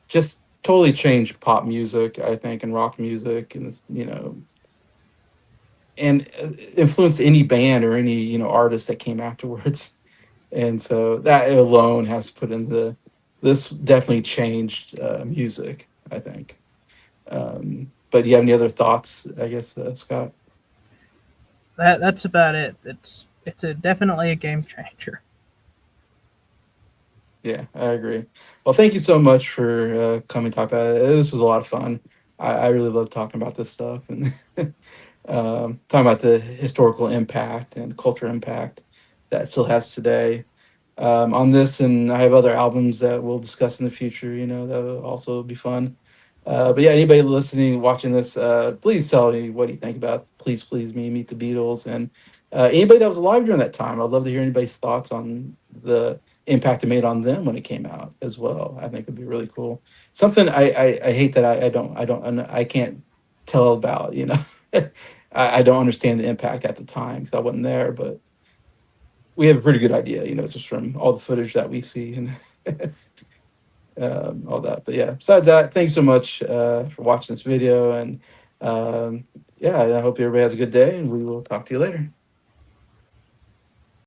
Speaker 1: just totally changed pop music, I think, and rock music, and and influenced any band or any artist that came afterwards. And so that alone has put in this definitely changed music, I think. But do you have any other thoughts? I guess, Scott.
Speaker 2: That's about it. Definitely a game changer.
Speaker 1: Yeah, I agree. Well, thank you so much for coming talk about it. This was a lot of fun. I really love talking about this stuff and talking about the historical impact and cultural impact that it still has today. on this, and I have other albums that we'll discuss in the future. That will also be fun. But yeah, anybody listening, watching this, please tell me what do you think about "Please Please Me," Meet the Beatles, and anybody that was alive during that time. I'd love to hear anybody's thoughts on the impact it made on them when it came out as well. I think it'd be really cool. Something I hate that I can't tell about. I don't understand the impact at the time because I wasn't there, but we have a pretty good idea, just from all the footage that we see and all that. But yeah, besides that, thanks so much for watching this video. And yeah, I hope everybody has a good day, and we will talk to you later.